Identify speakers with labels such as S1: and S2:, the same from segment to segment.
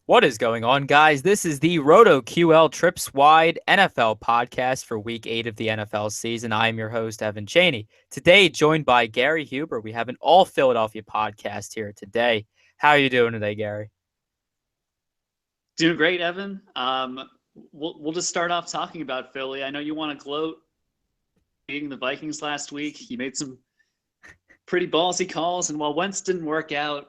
S1: What is going on, guys? This is the RotoQL Trips Wide NFL podcast for Week 8 of the NFL season. I am your host, Evan Cheney. Today, joined by Gary Huber, we have an all Philadelphia podcast here today. How are you doing today, Gary?
S2: Doing great, Evan. We'll just start off talking about Philly. I know you want to gloat beating the Vikings last week. You made some pretty ballsy calls, and while Wentz didn't work out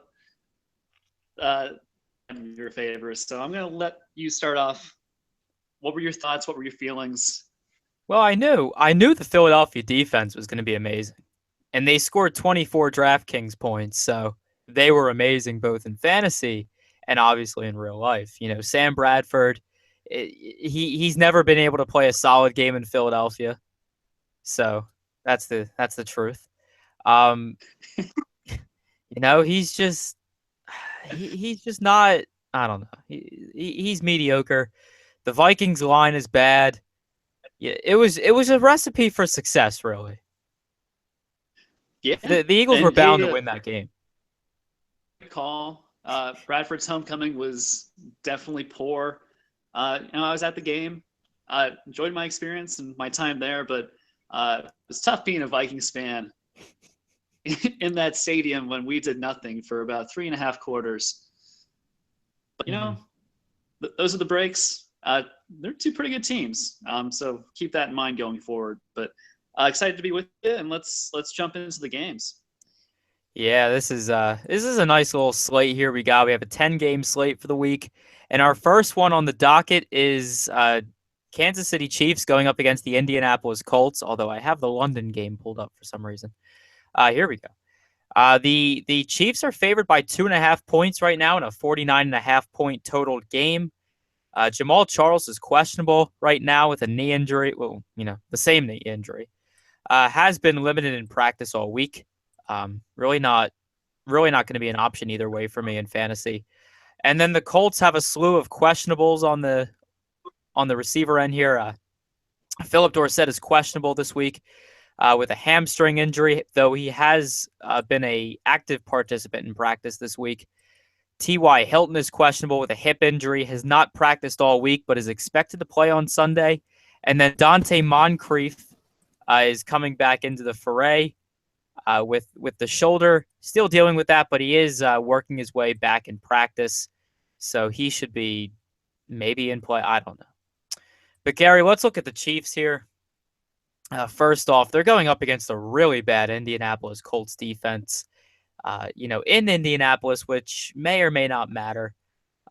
S2: in your favor, so I'm going to let you start off. What were your thoughts? What were your feelings?
S1: Well, I knew the Philadelphia defense was going to be amazing, and they scored 24 DraftKings points, so they were amazing both in fantasy and obviously in real life. Sam Bradford, he's never been able to play a solid game in Philadelphia, so that's the truth. Um, he's just he's just not. I don't know. He's mediocre. The Vikings line is bad. Yeah, it was a recipe for success, really.
S2: Yeah,
S1: The Eagles were
S2: and
S1: bound to win that game.
S2: call. Bradford's homecoming was definitely poor. I was at the game. Enjoyed my experience and my time there, but it was tough being a Vikings fan in that stadium when we did nothing for about 3.5 quarters. But those are the breaks. They're two pretty good teams, so keep that in mind going forward. But excited to be with you, and let's jump into the games.
S1: Yeah, this is a nice little slate here we got. We have a 10-game slate for the week, and our first one on the docket is Kansas City Chiefs going up against the Indianapolis Colts. Although I have the London game pulled up for some reason. Here we go. The Chiefs are favored by 2.5 points right now in a 49.5 point total game. Jamal Charles is questionable right now with a knee injury. Well, the same knee injury. Has been limited in practice all week. Really not going to be an option either way for me in fantasy. And then the Colts have a slew of questionables on the receiver end here. Philip Dorsett is questionable this week with a hamstring injury, though he has been a active participant in practice this week. T.Y. Hilton is questionable with a hip injury, has not practiced all week, but is expected to play on Sunday. And then Dante Moncrief is coming back into the foray with the shoulder. Still dealing with that, but he is working his way back in practice. So he should be maybe in play. I don't know. But, Gary, let's look at the Chiefs here. First off, they're going up against a really bad Indianapolis Colts defense. In Indianapolis, which may or may not matter.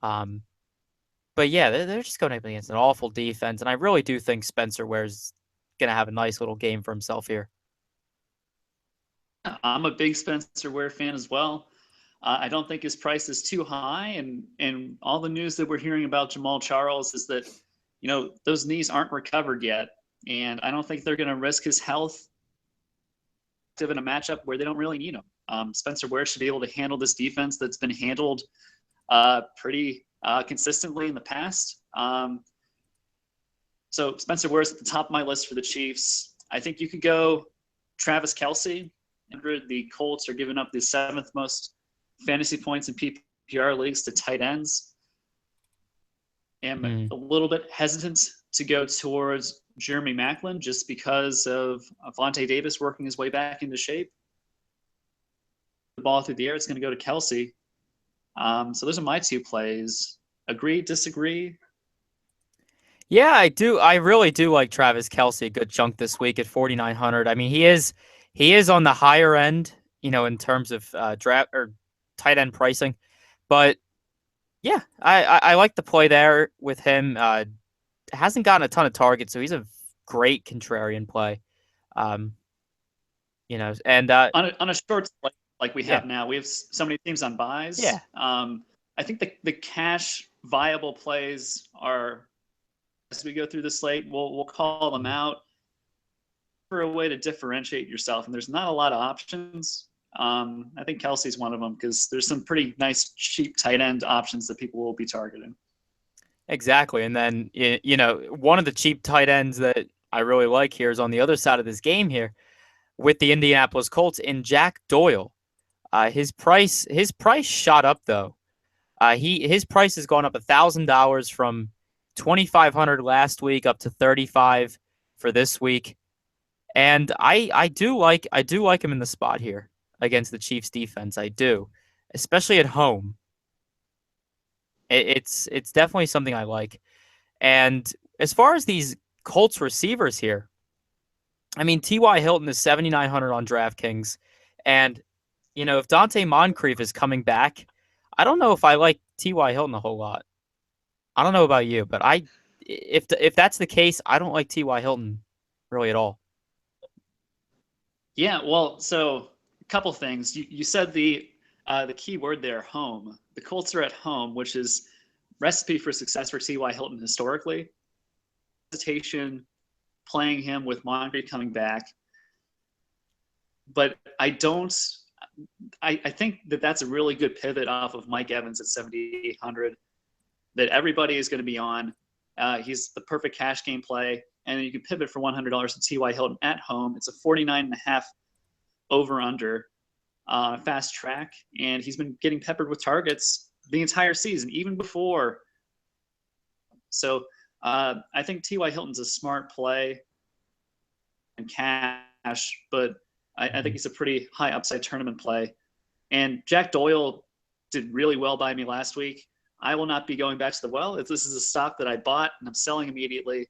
S1: But yeah, they're just going up against an awful defense, and I really do think Spencer Ware's going to have a nice little game for himself here.
S2: I'm a big Spencer Ware fan as well. I don't think his price is too high, and all the news that we're hearing about Jamal Charles is that, those knees aren't recovered yet, and I don't think they're going to risk his health in a matchup where they don't really need him. Spencer Ware should be able to handle this defense that's been handled pretty consistently in the past. So Spencer Ware's at the top of my list for the Chiefs. I think you could go Travis Kelce. The Colts are giving up the 7th most fantasy points in PPR leagues to tight ends. Am a little bit hesitant to go towards Jeremy Maclin just because of Vontae Davis working his way back into shape. The ball through the air, it's going to go to Kelce. So those are my two plays. Agree, disagree?
S1: Yeah, I do. I really do like Travis Kelce a good chunk this week at 4,900. I mean, he is on the higher end, in terms of draft or tight end pricing. But yeah, I like the play there with him. Hasn't gotten a ton of targets, so he's a great contrarian play. And
S2: on a short like we have now, we have so many teams on buys.
S1: Yeah.
S2: I think the cash viable plays are, as we go through the slate, we'll call them out for a way to differentiate yourself. And there's not a lot of options. I think Kelsey's one of them because there's some pretty nice cheap tight end options that people will be targeting.
S1: Exactly. And then, one of the cheap tight ends that I really like here is on the other side of this game here with the Indianapolis Colts in Jack Doyle. His price shot up, though. His price has gone up $1,000 from 2,500 last week up to 35 for this week, and I do like him in the spot here against the Chiefs defense. I do, especially at home. It's definitely something I like. And as far as these Colts receivers here, I mean, T.Y. Hilton is 7,900 on DraftKings. And, if Dante Moncrief is coming back, I don't know if I like T.Y. Hilton a whole lot. I don't know about you, but if that's the case, I don't like T.Y. Hilton really at all.
S2: Yeah, well, so a couple things. You said the key word there, home. The Colts are at home, which is recipe for success for T.Y. Hilton historically. Hesitation playing him with Moncrief coming back, but I don't. I think that that's a really good pivot off of Mike Evans at 7,800 that everybody is going to be on. He's the perfect cash game play, and you can pivot for $100 to T.Y. Hilton at home. It's a 49.5 over under fast track, and he's been getting peppered with targets the entire season, even before. So I think T.Y. Hilton's a smart play and cash, but I think he's a pretty high upside tournament play. And Jack Doyle did really well by me last week. I will not be going back to the well. This is a stock that I bought and I'm selling immediately.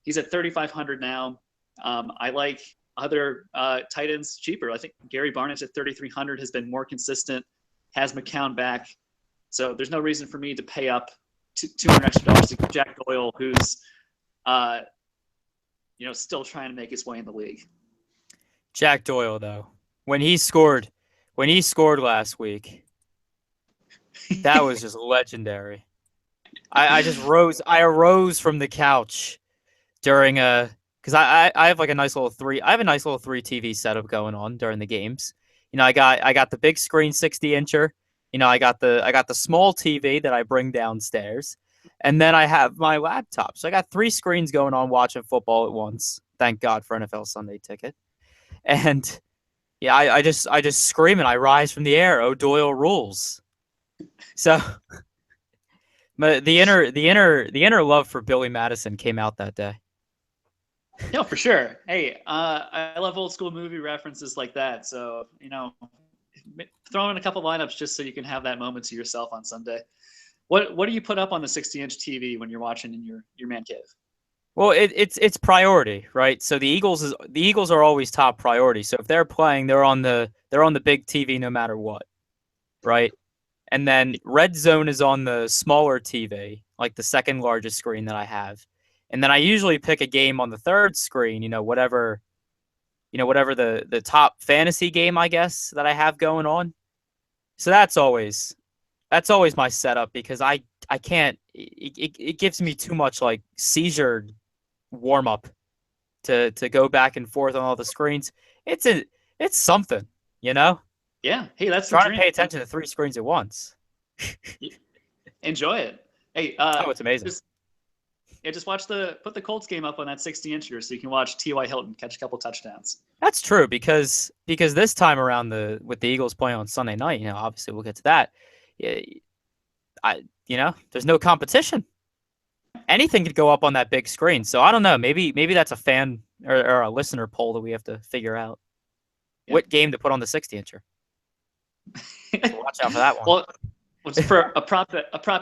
S2: He's at 3,500 now. I like other tight ends cheaper. I think Gary Barnett's at 3,300 has been more consistent, has McCown back. So there's no reason for me to pay up $200 extra to Jack Doyle, who's still trying to make his way in the league.
S1: Jack Doyle, though, when he scored last week, that was just legendary. I arose from the couch during because I have like a nice little three TV setup going on during the games. I got the big screen 60-incher. I got the small TV that I bring downstairs, and then I have my laptop. So I got three screens going on watching football at once. Thank God for NFL Sunday Ticket. And yeah, I just scream and I rise from the air. Oh, Doyle rules. So but the inner love for Billy Madison came out that day.
S2: No, for sure. Hey, I love old school movie references like that. So, throw in a couple lineups just so you can have that moment to yourself on Sunday. What do you put up on the 60-inch TV when you're watching in your man cave?
S1: Well, it's priority, right? So the Eagles are always top priority. So if they're playing, they're on the big TV no matter what, right? And then Red Zone is on the smaller TV, like the second largest screen that I have. And then I usually pick a game on the third screen, whatever the top fantasy game, I guess, that I have going on. So that's always my setup because I can't it gives me too much like seizure warm up to go back and forth on all the screens. It's something,
S2: Yeah. Hey, that's
S1: trying to pay attention to three screens at once.
S2: Enjoy it. Hey,
S1: it's amazing.
S2: Just put the Colts game up on that 60-incher so you can watch T.Y. Hilton catch a couple touchdowns.
S1: That's true because this time around with the Eagles playing on Sunday night, obviously we'll get to that. There's no competition. Anything could go up on that big screen. So I don't know. Maybe that's a fan or a listener poll that we have to figure out. Yeah. What game to put on the 60-incher? So watch out for that one.
S2: Well, for a prop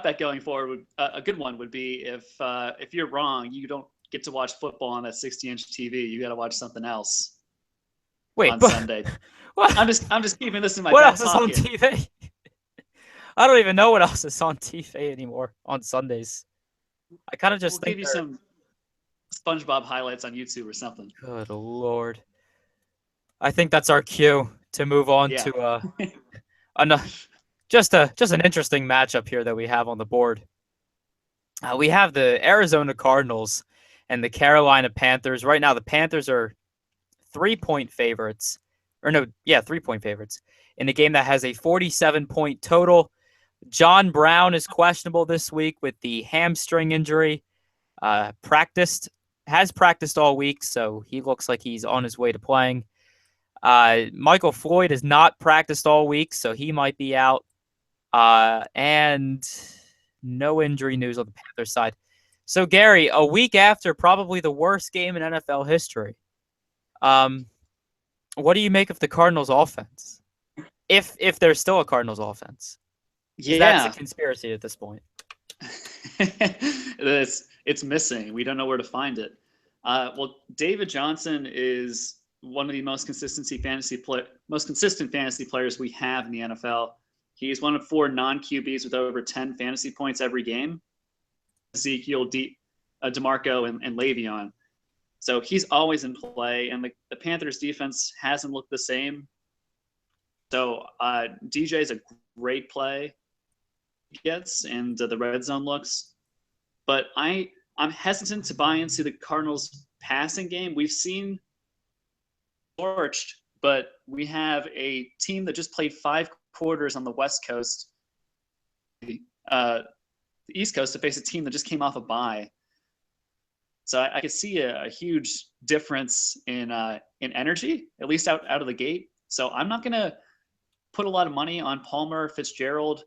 S2: bet going forward, a good one would be if you're wrong, you don't get to watch football on that 60-inch TV. You got to watch something else.
S1: Wait,
S2: on Sunday.
S1: What?
S2: I'm just keeping this in my.
S1: What
S2: back
S1: else is
S2: pocket.
S1: on TV? I don't even know what else is on TV anymore on Sundays. I kind of just
S2: we'll give you some SpongeBob highlights on YouTube or something.
S1: Good Lord. I think that's our cue to move on to just an interesting matchup here that we have on the board. We have the Arizona Cardinals and the Carolina Panthers. Right now, the Panthers are 3-point favorites. 3-point favorites in a game that has a 47-point total. John Brown is questionable this week with the hamstring injury. Has practiced all week, so he looks like he's on his way to playing. Michael Floyd has not practiced all week, so he might be out. And no injury news on the Panthers side. So, Gary, a week after probably the worst game in NFL history, um, what do you make of the Cardinals' offense? If there's still a Cardinals' offense, because that's a
S2: Yeah,
S1: conspiracy at this point.
S2: it's missing. We don't know where to find it. Well, David Johnson is one of the most consistent fantasy players we have in the NFL. He's one of 4 non QBs with over 10 fantasy points every game. Ezekiel, DeMarco, and Le'Veon. So he's always in play, and the Panthers defense hasn't looked the same. So DJ is a great play he gets, and the red zone looks. But I'm hesitant to buy into the Cardinals passing game. We've seen torched, but we have a team that just played 5 quarters on the West Coast, the East Coast, to face a team that just came off a bye. So I could see a huge difference in energy, at least out of the gate. So I'm not gonna put a lot of money on Palmer Fitzgerald,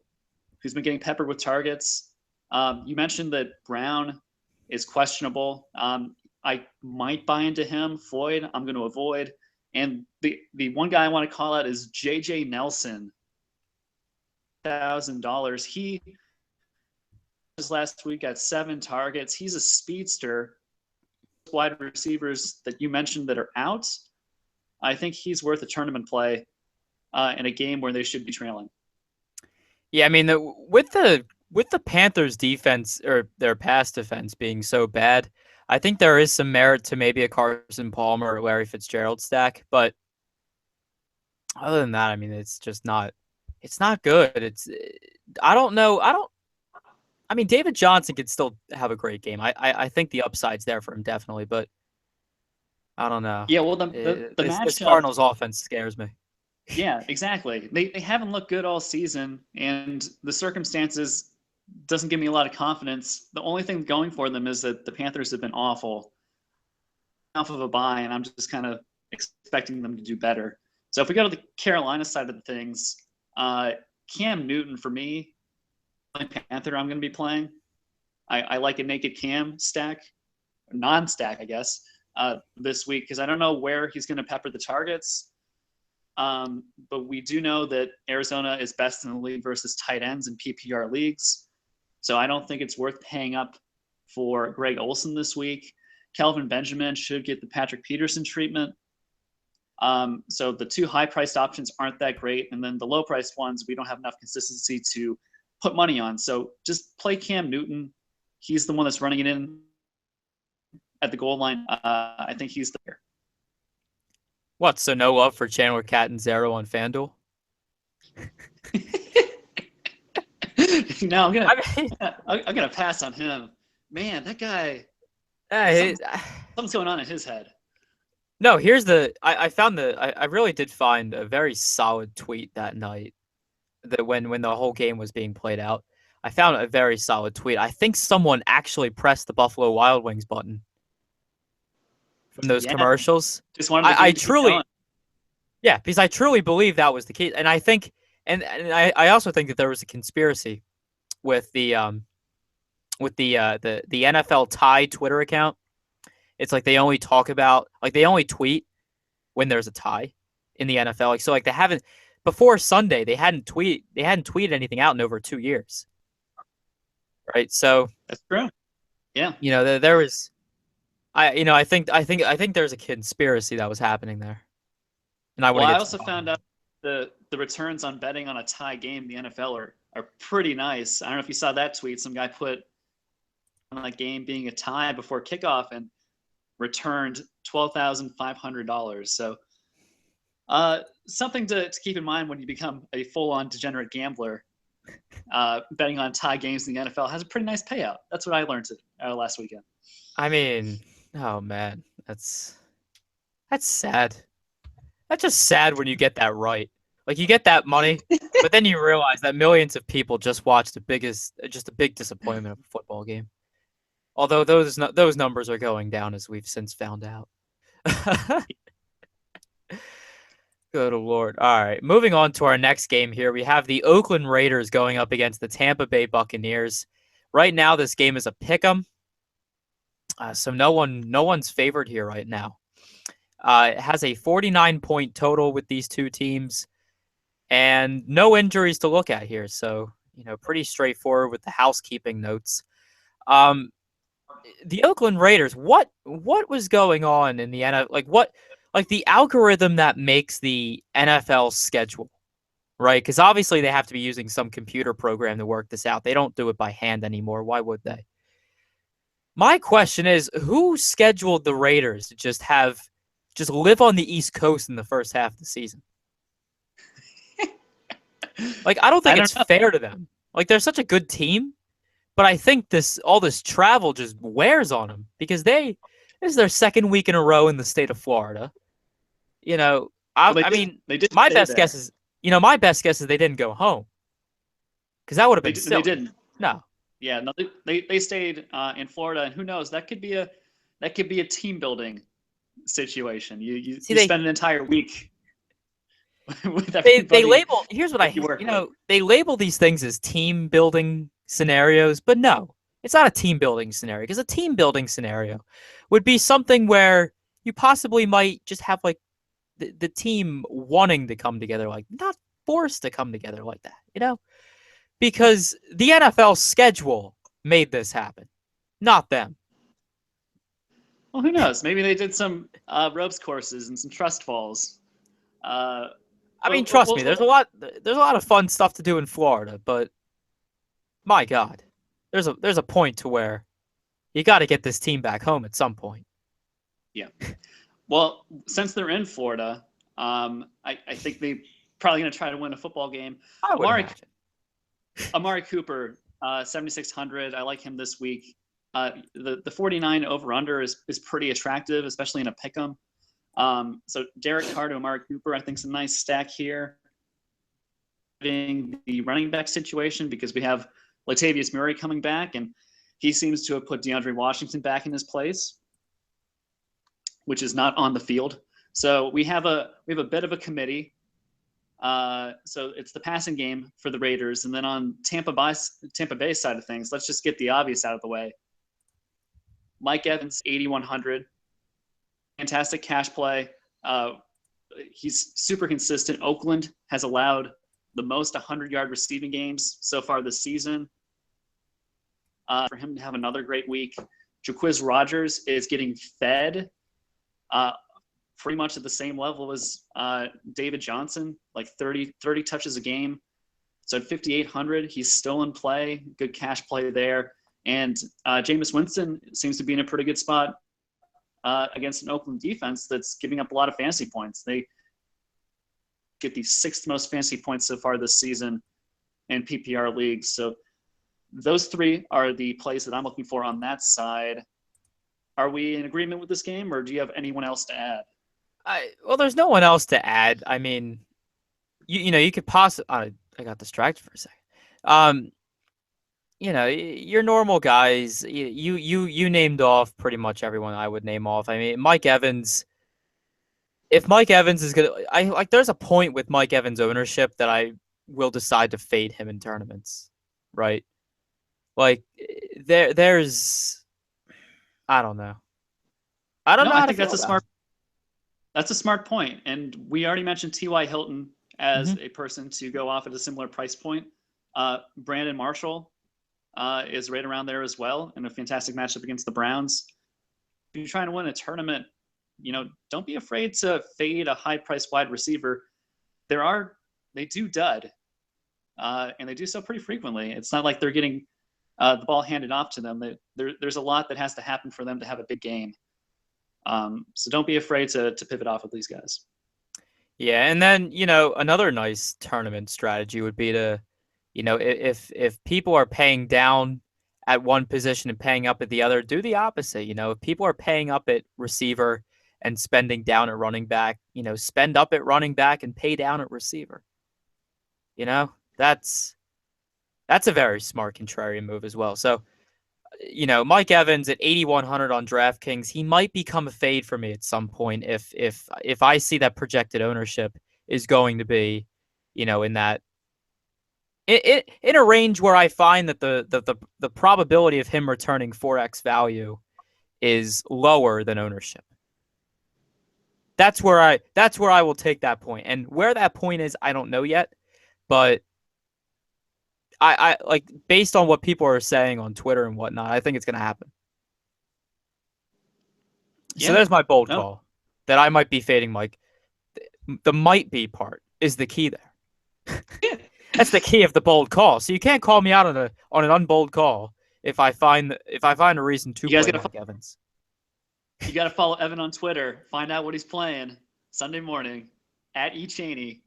S2: who's been getting peppered with targets. You mentioned that Brown is questionable. I might buy into him. Floyd, I'm going to avoid. And the one guy I want to call out is J.J. Nelson, $1,000. He last week got 7 targets. He's a speedster. Wide receivers that you mentioned that are out, I think he's worth a tournament play in a game where they should be trailing.
S1: Yeah, I mean, with the Panthers' defense or their pass defense being so bad, I think there is some merit to maybe a Carson Palmer or Larry Fitzgerald stack. But other than that, I mean, it's just not. It's not good. I don't know. I mean, David Johnson could still have a great game. I think the upside's there for him definitely, but I don't know.
S2: Yeah, well, the
S1: This
S2: matchup.
S1: Cardinals offense scares me.
S2: Yeah, exactly. They haven't looked good all season, and the circumstances doesn't give me a lot of confidence. The only thing going for them is that the Panthers have been awful, off of a bye, and I'm just kind of expecting them to do better. So if we go to the Carolina side of the things, Cam Newton for me, Panther, I'm going to be playing. I like a naked Cam stack, non-stack, I guess, this week because I don't know where he's going to pepper the targets. But we do know that Arizona is best in the league versus tight ends in PPR leagues. So I don't think it's worth paying up for Greg Olsen this week. Kelvin Benjamin should get the Patrick Peterson treatment. So the 2 high-priced options aren't that great. And then the low-priced ones, we don't have enough consistency to put money on. So just play Cam Newton. He's the one that's running it in at the goal line. I think he's there.
S1: What? So no love for Chandler Catanzaro on FanDuel?
S2: No,
S1: I mean,
S2: I'm gonna pass on him. Man, that guy.
S1: uh,
S2: Something's going on in his head.
S1: no. Here's the. I found I really did find a very solid tweet that night. That when the whole game was being played out, I found a very solid tweet. I think someone actually pressed the Buffalo Wild Wings button from those
S2: Yeah,
S1: commercials.
S2: just wanted the
S1: I
S2: game to keep
S1: truly,
S2: going.
S1: yeah, because I truly believe that was the case, and I think, and I also think that there was a conspiracy with the NFL tie Twitter account. It's like they only talk about they only tweet when there's a tie in the NFL. Like so, like they haven't before Sunday they hadn't tweeted anything out in over 2 years, right? So
S2: That's true. Yeah.
S1: there was I think there's a conspiracy that was happening there, and I want
S2: Well,
S1: to
S2: I
S1: get to the
S2: also
S1: bottom
S2: found
S1: of it.
S2: out the returns on betting on a tie game in the NFL are pretty nice. I don't know if you saw that tweet. Some guy put on a game being a tie before kickoff and returned $12,500. So something to keep in mind when you become a full-on degenerate gambler. Betting on tie games in the NFL has a pretty nice payout. That's what I learned last weekend.
S1: I mean, oh man, that's sad. That's just sad when you get that right. Like you get that money, but then you realize that millions of people just watched just a big disappointment of a football game. Although those numbers are going down as we've since found out. Good Lord. All right. Moving on to our next game here. We have the Oakland Raiders going up against the Tampa Bay Buccaneers. Right now, this game is a pick 'em. So no one's favored here right now. It has a 49-point total with these two teams and no injuries to look at here. So, pretty straightforward with the housekeeping notes. Um, the Oakland Raiders, what was going on in the NFL? Like the algorithm that makes the NFL schedule, right? Because obviously they have to be using some computer program to work this out. They don't do it by hand anymore. Why would they? My question is, who scheduled the Raiders to just live on the East Coast in the first half of the season? Like, I don't
S2: I
S1: think it's
S2: don't know.
S1: fair to them. Like, they're such a good team, but I think all this travel just wears on them because this is their second week in a row in the state of Florida. You know,
S2: Well,
S1: I mean,
S2: they did
S1: my
S2: stay
S1: best guess
S2: there.
S1: is, my best guess is they didn't go home because that would have been
S2: They
S1: silly.
S2: didn't.
S1: No,
S2: Yeah, no, they stayed in Florida, and who knows? That could be a team building situation.
S1: see,
S2: You
S1: they
S2: spend an entire week with
S1: they
S2: everybody
S1: label. Here's what
S2: that you work with.
S1: they label these things as team building scenarios, but no, it's not a team building scenario because a team building scenario would be something where you possibly might just have like the team wanting to come together, like not forced to come together like that, because the NFL schedule made this happen, not them.
S2: Well, who knows? Maybe they did some ropes courses and some trust falls. Uh,
S1: I mean,
S2: but
S1: trust me, there's a lot of fun stuff to do in Florida, but my God, there's a point to where you got to get this team back home at some point.
S2: yeah. Well, since they're in Florida, I think they probably going to try to win a football game.
S1: I would
S2: Amari
S1: imagine.
S2: Amari Cooper, 7,600. I like him this week. The 49 over under is pretty attractive, especially in a pick 'em. So Derek Carr to Amari Cooper, I think, is a nice stack here. The running back situation because we have Latavius Murray coming back, and he seems to have put DeAndre Washington back in his place, which is not on the field. So we have a bit of a committee. So it's the passing game for the Raiders, and then on Tampa Bay side of things, let's just get the obvious out of the way. Mike Evans, 8,100, fantastic cash play. He's super consistent. Oakland has allowed the most 100-yard receiving games so far this season. For him to have another great week, Jaquiz Rogers is getting fed pretty much at the same level as David Johnson, like 30 touches a game. So at 5,800, he's still in play. Good cash play there. And Jameis Winston seems to be in a pretty good spot against an Oakland defense that's giving up a lot of fantasy points. They get the sixth most fantasy points so far this season in PPR leagues. So those three are the plays that I'm looking for on that side. Are we in agreement with this game, or do you have anyone else to add?
S1: Well, there's no one else to add. I mean, you could possibly. I got distracted for a second. Your normal guys. You named off pretty much everyone I would name off. I mean, Mike Evans. If Mike Evans is gonna, I like. There's a point with Mike Evans' ownership that I will decide to fade him in tournaments, right? Like there's, I don't know. I don't
S2: No,
S1: know
S2: I
S1: how to
S2: think
S1: feel about it.
S2: that's a smart point. And we already mentioned T.Y. Hilton as
S1: Mm-hmm.
S2: a person to go off at a similar price point. Brandon Marshall is right around there as well in a fantastic matchup against the Browns. If you're trying to win a tournament, don't be afraid to fade a high-priced wide receiver. They do dud, and they do so pretty frequently. It's not like they're getting the ball handed off to them. There's a lot that has to happen for them to have a big game. So don't be afraid to pivot off of these guys.
S1: Yeah, and then another nice tournament strategy would be to, if people are paying down at one position and paying up at the other, do the opposite. If people are paying up at receiver and spending down at running back, spend up at running back and pay down at receiver. That's a very smart contrarian move as well. So, Mike Evans at 8,100 on DraftKings, he might become a fade for me at some point if I see that projected ownership is going to be, in that in a range where I find that the probability of him returning 4x value is lower than ownership. That's where I will take that point. And where that point is, I don't know yet, but I like based on what people are saying on Twitter and whatnot, I think it's gonna happen. So
S2: Yeah.
S1: there's my bold
S2: No.
S1: call that I might be fading Mike. The might be part is the key there.
S2: Yeah.
S1: That's the key of the bold call. So you can't call me out on an unbold call if I find a reason to
S2: You guys
S1: play
S2: gotta
S1: Mike Evans.
S2: you gotta follow Evan on Twitter. Find out what he's playing Sunday morning at E Cheney.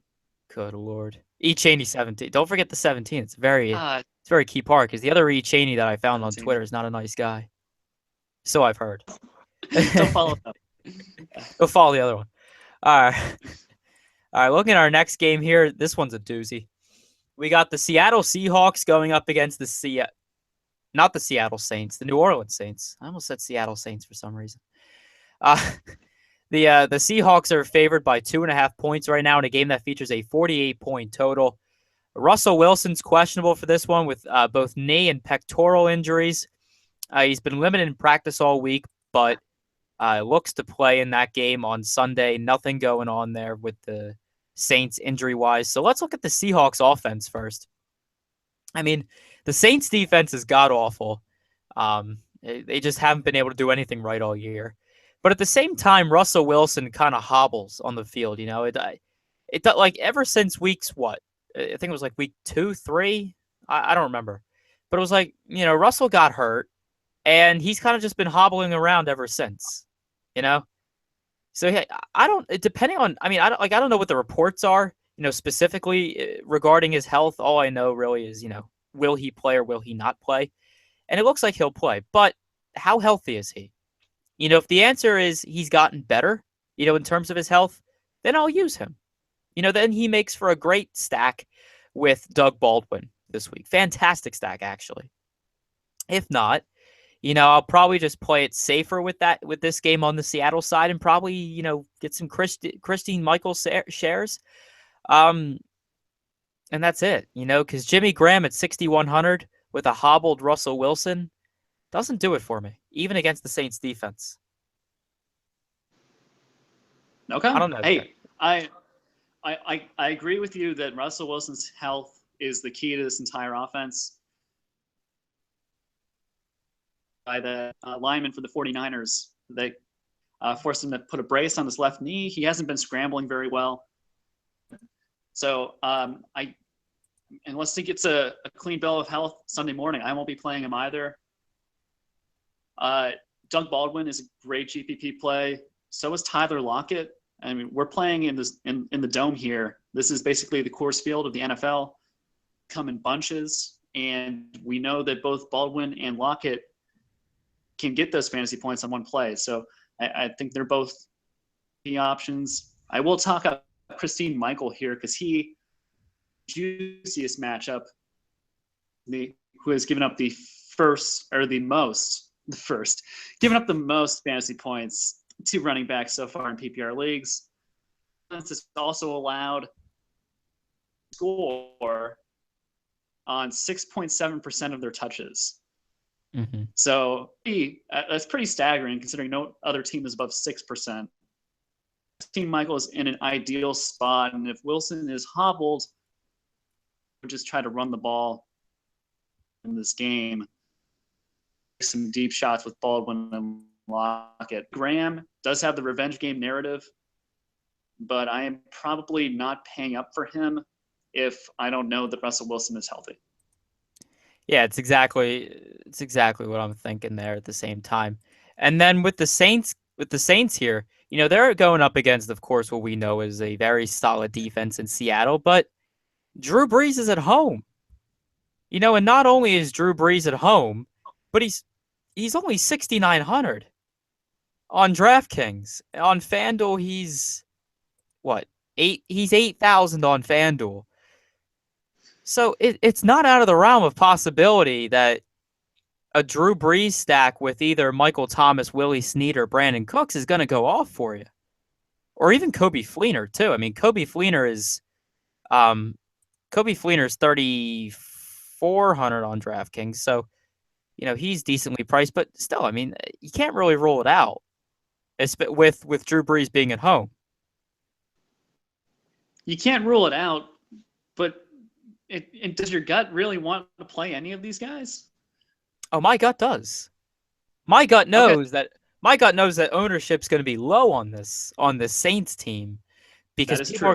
S1: Good Lord. E. Cheney 17. Don't forget the 17. It's very
S2: Ah,
S1: key part because the other E. Cheney that I found on
S2: 17.
S1: Twitter is not a nice guy. So I've heard.
S2: Don't follow him.
S1: Go follow the other one. All right. All right, looking at our next game here. This one's a doozy. We got the Seattle Seahawks going up against not the Seattle Saints, the New Orleans Saints. I almost said Seattle Saints for some reason. Uh, the Seahawks are favored by 2.5 points right now in a game that features a 48-point total. Russell Wilson's questionable for this one with both knee and pectoral injuries. He's been limited in practice all week, but looks to play in that game on Sunday. Nothing going on there with the Saints injury-wise. So let's look at the Seahawks offense first. I mean, the Saints defense is god-awful. They just haven't been able to do anything right all year. But at the same time, Russell Wilson kind of hobbles on the field. It like ever since weeks what? I think it was like week 2, 3. I don't remember. But it was like, Russell got hurt, and he's kind of just been hobbling around ever since, So yeah, depending on, I don't know what the reports are, specifically regarding his health. All I know really is, will he play or will he not play? And it looks like he'll play, but how healthy is he? If the answer is he's gotten better, in terms of his health, then I'll use him. Then he makes for a great stack with Doug Baldwin this week. Fantastic stack, actually. If not, I'll probably just play it safer with this game on the Seattle side and probably, get some Christine Michael shares. And that's it, because Jimmy Graham at 6,100 with a hobbled Russell Wilson doesn't do it for me, even against the Saints defense.
S2: Okay.
S1: I don't know.
S2: Hey, I agree with you that Russell Wilson's health is the key to this entire offense. By the lineman for the 49ers, they forced him to put a brace on his left knee. He hasn't been scrambling very well. So unless he gets a clean bill of health Sunday morning, I won't be playing him either. Doug Baldwin is a great GPP play. So is Tyler Lockett. I mean, we're playing in the dome here. This is basically the Coors Field of the NFL. Come in bunches, and we know that both Baldwin and Lockett can get those fantasy points on one play. So I think they're both the options. I will talk about Christine Michael here because he juiciest matchup, who has given up given up the most fantasy points to running backs so far in PPR leagues. This is also allowed score on 6.7% of their touches.
S1: Mm-hmm.
S2: So that's pretty staggering considering no other team is above 6%. Team Michael is in an ideal spot, and if Wilson is hobbled, we'll just try to run the ball in this game. Some deep shots with Baldwin and Lockett. Graham does have the revenge game narrative, but I am probably not paying up for him if I don't know that Russell Wilson is healthy.
S1: Yeah, it's exactly what I'm thinking there at the same time. And then with the Saints here, they're going up against, of course, what we know is a very solid defense in Seattle, but Drew Brees is at home. And not only is Drew Brees at home, but he's only 6,900 on DraftKings. On FanDuel, he's what? He's 8,000 on FanDuel. So it's not out of the realm of possibility that a Drew Brees stack with either Michael Thomas, Willie Snead, or Brandon Cooks is going to go off for you. or even Kobe Fleener too. I mean, um Kobe Fleener's 3,400 on DraftKings, so he's decently priced, but still, I mean, you can't really rule it out, with Drew Brees being at home.
S2: You can't rule it out, but does your gut really want to play any of these guys?
S1: Oh, my gut does. My gut
S2: Okay,
S1: knows that my gut knows that ownership's going to be low on this Saints team because
S2: that is true.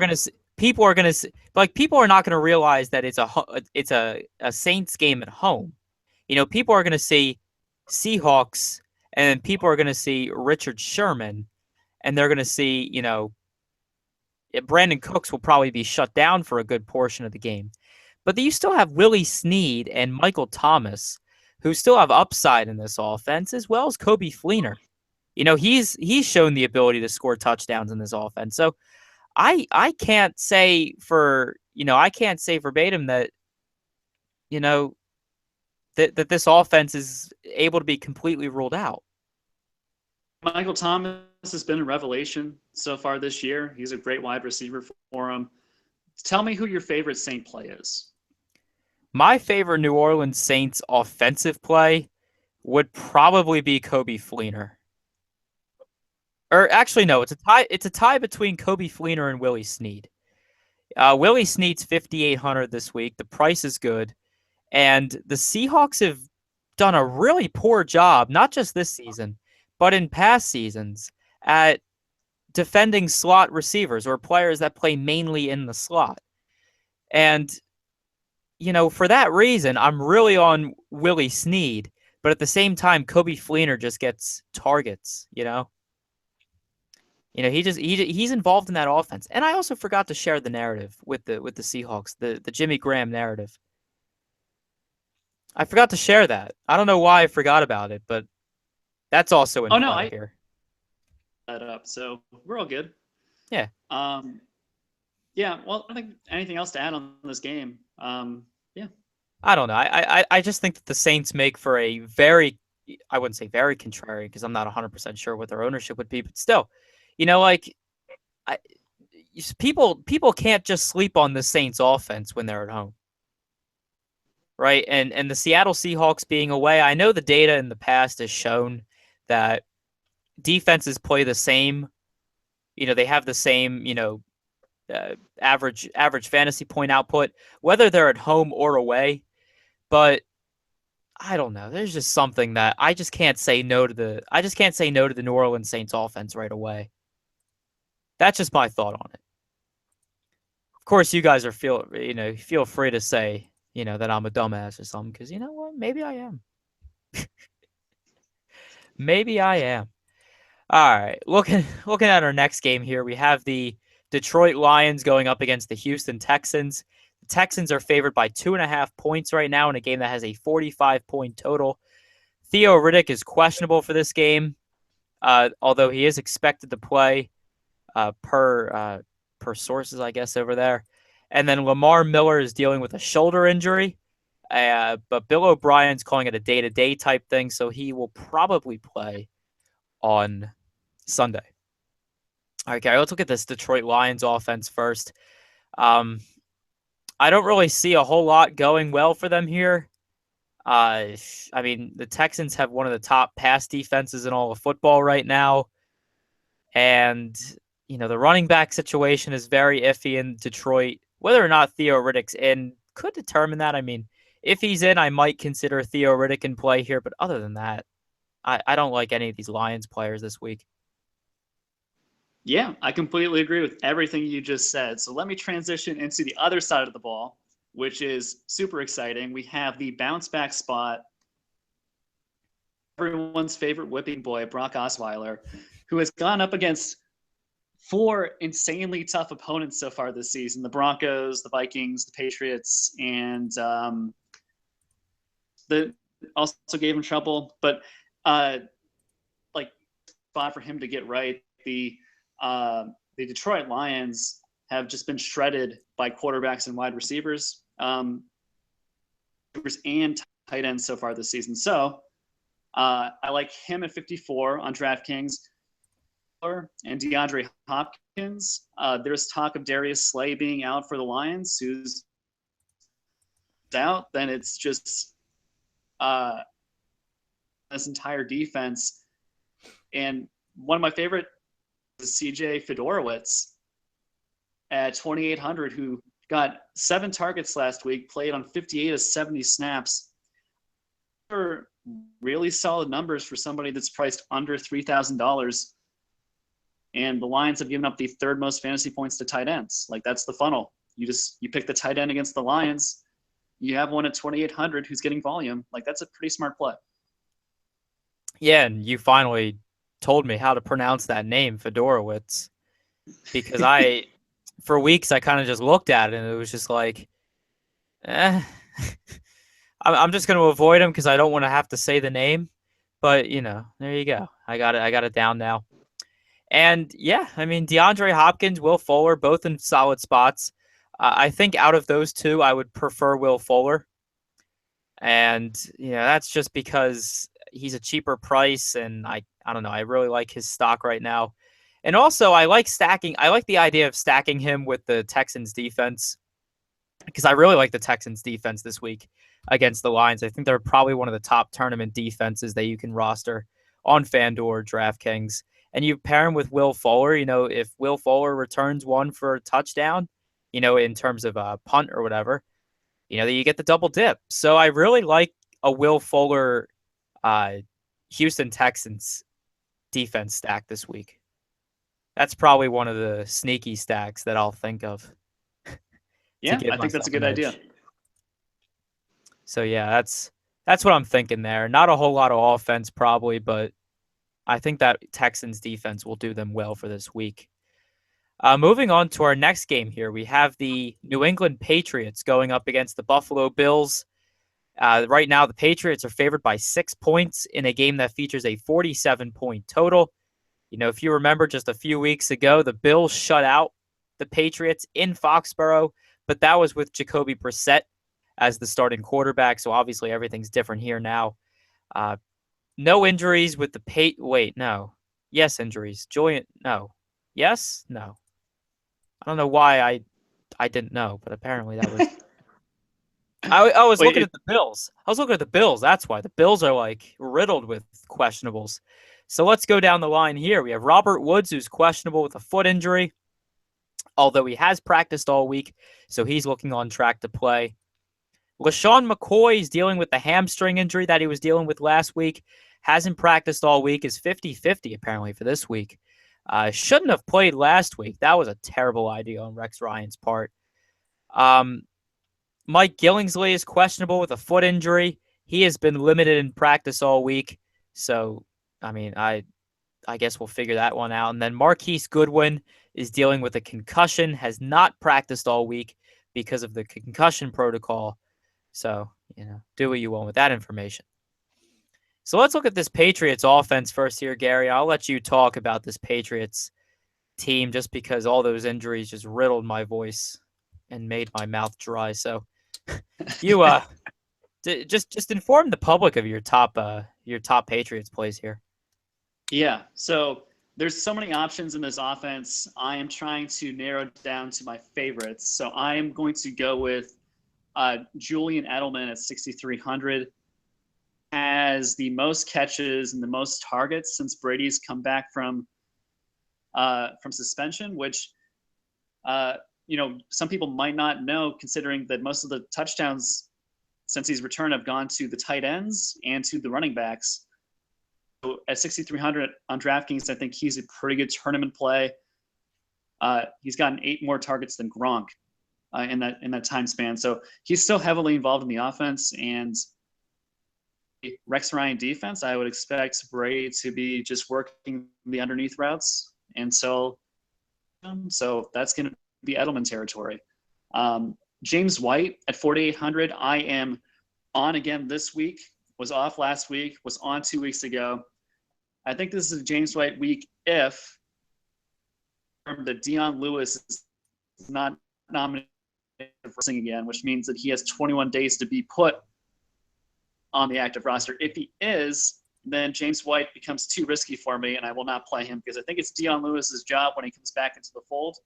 S1: people are going to like people are not going to realize that it's a Saints game at home. People are going to see Seahawks, and people are going to see Richard Sherman, and they're going to see, Brandon Cooks will probably be shut down for a good portion of the game. But you still have Willie Snead and Michael Thomas, who still have upside in this offense, as well as Kobe Fleener. He's shown the ability to score touchdowns in this offense. So I can't say I can't say verbatim that you know that this offense is able to be completely ruled out.
S2: Michael Thomas has been a revelation so far this year. He's a great wide receiver for him. Tell me who your favorite Saint play is.
S1: My favorite New Orleans Saints offensive play would probably be Kobe Fleener. Or actually, no, it's a tie. It's a tie between Kobe Fleener and Willie Snead. Willie Snead's 5,800 this week. The price is good, and the Seahawks have done a really poor job, not just this season, but in past seasons, at defending slot receivers or players that play mainly in the slot. And for that reason, I'm really on Willie Snead, but at the same time, Kobe Fleener just gets targets. He's involved in that offense. And I also forgot to share the narrative with the Seahawks, the Jimmy Graham narrative. I forgot to share that. I don't know why I forgot about it, but that's also in
S2: Oh no,
S1: play
S2: I
S1: here.
S2: that up. So we're all good.
S1: Yeah.
S2: Um, yeah. Well, I think anything else to add on this game? Yeah.
S1: I don't know. I just think that the Saints make for a very, I wouldn't say very contrary because I'm not 100% sure what their ownership would be, but still, like I, people can't just sleep on the Saints offense when they're at home. Right? And the Seattle Seahawks being away, I know the data in the past has shown that defenses play the same. They have the same, average fantasy point output, whether they're at home or away. But I don't know. There's just something that I just can't say no to the New Orleans Saints offense right away. That's just my thought on it. Of course, you guys feel free to say, that I'm a dumbass or something, because you know what? Maybe I am. Maybe I am. All right. Looking at our next game here, we have the Detroit Lions going up against the Houston Texans. The Texans are favored by 2.5 points right now in a game that has a 45-point total. Theo Riddick is questionable for this game, although he is expected to play per sources, I guess, over there. And then Lamar Miller is dealing with a shoulder injury, but Bill O'Brien's calling it a day-to-day type thing, so he will probably play on Sunday. Okay, let's look at this Detroit Lions offense first. I don't really see a whole lot going well for them here. I mean, the Texans have one of the top pass defenses in all of football right now. And, the running back situation is very iffy in Detroit. Whether or not Theo Riddick's in could determine that. I mean, if he's in, I might consider Theo Riddick in play here. But other than that, I don't like any of these Lions players this week.
S2: Yeah, I completely agree with everything you just said. So let me transition into the other side of the ball, which is super exciting. We have the bounce back spot. Everyone's favorite whipping boy, Brock Osweiler, who has gone up against 4 insanely tough opponents so far this season: the Broncos, the Vikings, the Patriots, and the also gave him trouble. But like spot for him to get right. The Detroit Lions have just been shredded by quarterbacks and wide receivers, and tight ends so far this season. So I like him at 54 on DraftKings. and DeAndre Hopkins. There's talk of Darius Slay being out for the Lions. Who's out, then it's just this entire defense. And one of my favorite is CJ Fedorowicz at 2,800, who got 7 targets last week, played on 58 of 70 snaps. Are really solid numbers for somebody that's priced under $3,000. And the Lions have given up the 3rd most fantasy points to tight ends. Like, that's the funnel. You pick the tight end against the Lions. You have one at 2,800 who's getting volume. Like, that's a pretty smart play.
S1: Yeah, and you finally told me how to pronounce that name, Fedorowicz, because for weeks, I kind of just looked at it and it was just like, I'm just going to avoid him because I don't want to have to say the name. But, there you go. I got it down now. And yeah, I mean, DeAndre Hopkins, Will Fuller, both in solid spots. I think out of those two, I would prefer Will Fuller. And, that's just because he's a cheaper price. And I don't know. I really like his stock right now. And also, I like the idea of stacking him with the Texans defense because I really like the Texans defense this week against the Lions. I think they're probably one of the top tournament defenses that you can roster on FanDuel or DraftKings. And you pair him with Will Fuller. If Will Fuller returns one for a touchdown, in terms of a punt or whatever, that you get the double dip. So I really like a Will Fuller Houston Texans defense stack this week. That's probably one of the sneaky stacks that I'll think of.
S2: Yeah, I think that's a good idea.
S1: So yeah, that's what I'm thinking there. Not a whole lot of offense probably, but I think that Texans defense will do them well for this week. Moving on to our next game here, we have the New England Patriots going up against the Buffalo Bills. Right now, the Patriots are favored by 6 points in a game that features a 47-point total. If you remember just a few weeks ago, the Bills shut out the Patriots in Foxborough, but that was with Jacoby Brissett as the starting quarterback, so obviously everything's different here now. No injuries with the Wait, no. Yes, injuries. No. Yes? No. I don't know why I didn't know, but apparently that was... I was looking at the Bills. That's why. The Bills are, riddled with questionables. So let's go down the line here. We have Robert Woods, who's questionable with a foot injury, although he has practiced all week, so he's looking on track to play. LaShawn McCoy is dealing with the hamstring injury that he was dealing with last week. Hasn't practiced all week. Is 50-50 apparently for this week. Shouldn't have played last week. That was a terrible idea on Rex Ryan's part. Mike Gillingsley is questionable with a foot injury. He has been limited in practice all week. So, I mean, I guess we'll figure that one out. And then Marquise Goodwin is dealing with a concussion, has not practiced all week because of the concussion protocol. So, do what you want with that information. So let's look at this Patriots offense first here, Gary. I'll let you talk about this Patriots team just because all those injuries just riddled my voice and made my mouth dry. So you just inform the public of your top Patriots plays here.
S2: Yeah. So there's so many options in this offense. I am trying to narrow down to my favorites. So I am going to go with Julian Edelman at 6,300. Has the most catches and the most targets since Brady's come back from suspension, which some people might not know, considering that most of the touchdowns since he's returned have gone to the tight ends and to the running backs. So at 6,300 on DraftKings, I think he's a pretty good tournament play. He's gotten 8 more targets than Gronk in that time span. So he's still heavily involved in the offense, and Rex Ryan defense, I would expect Brady to be just working the underneath routes. And so that's going to be Edelman territory. James White at 4,800. I am on again this week, was off last week, was on 2 weeks ago. I think this is a James White week if that Dion Lewis is not nominated for again, which means that he has 21 days to be put on the active roster. If he is, then James White becomes too risky for me, and I will not play him because I think it's Dion Lewis's job when he comes back into the fold.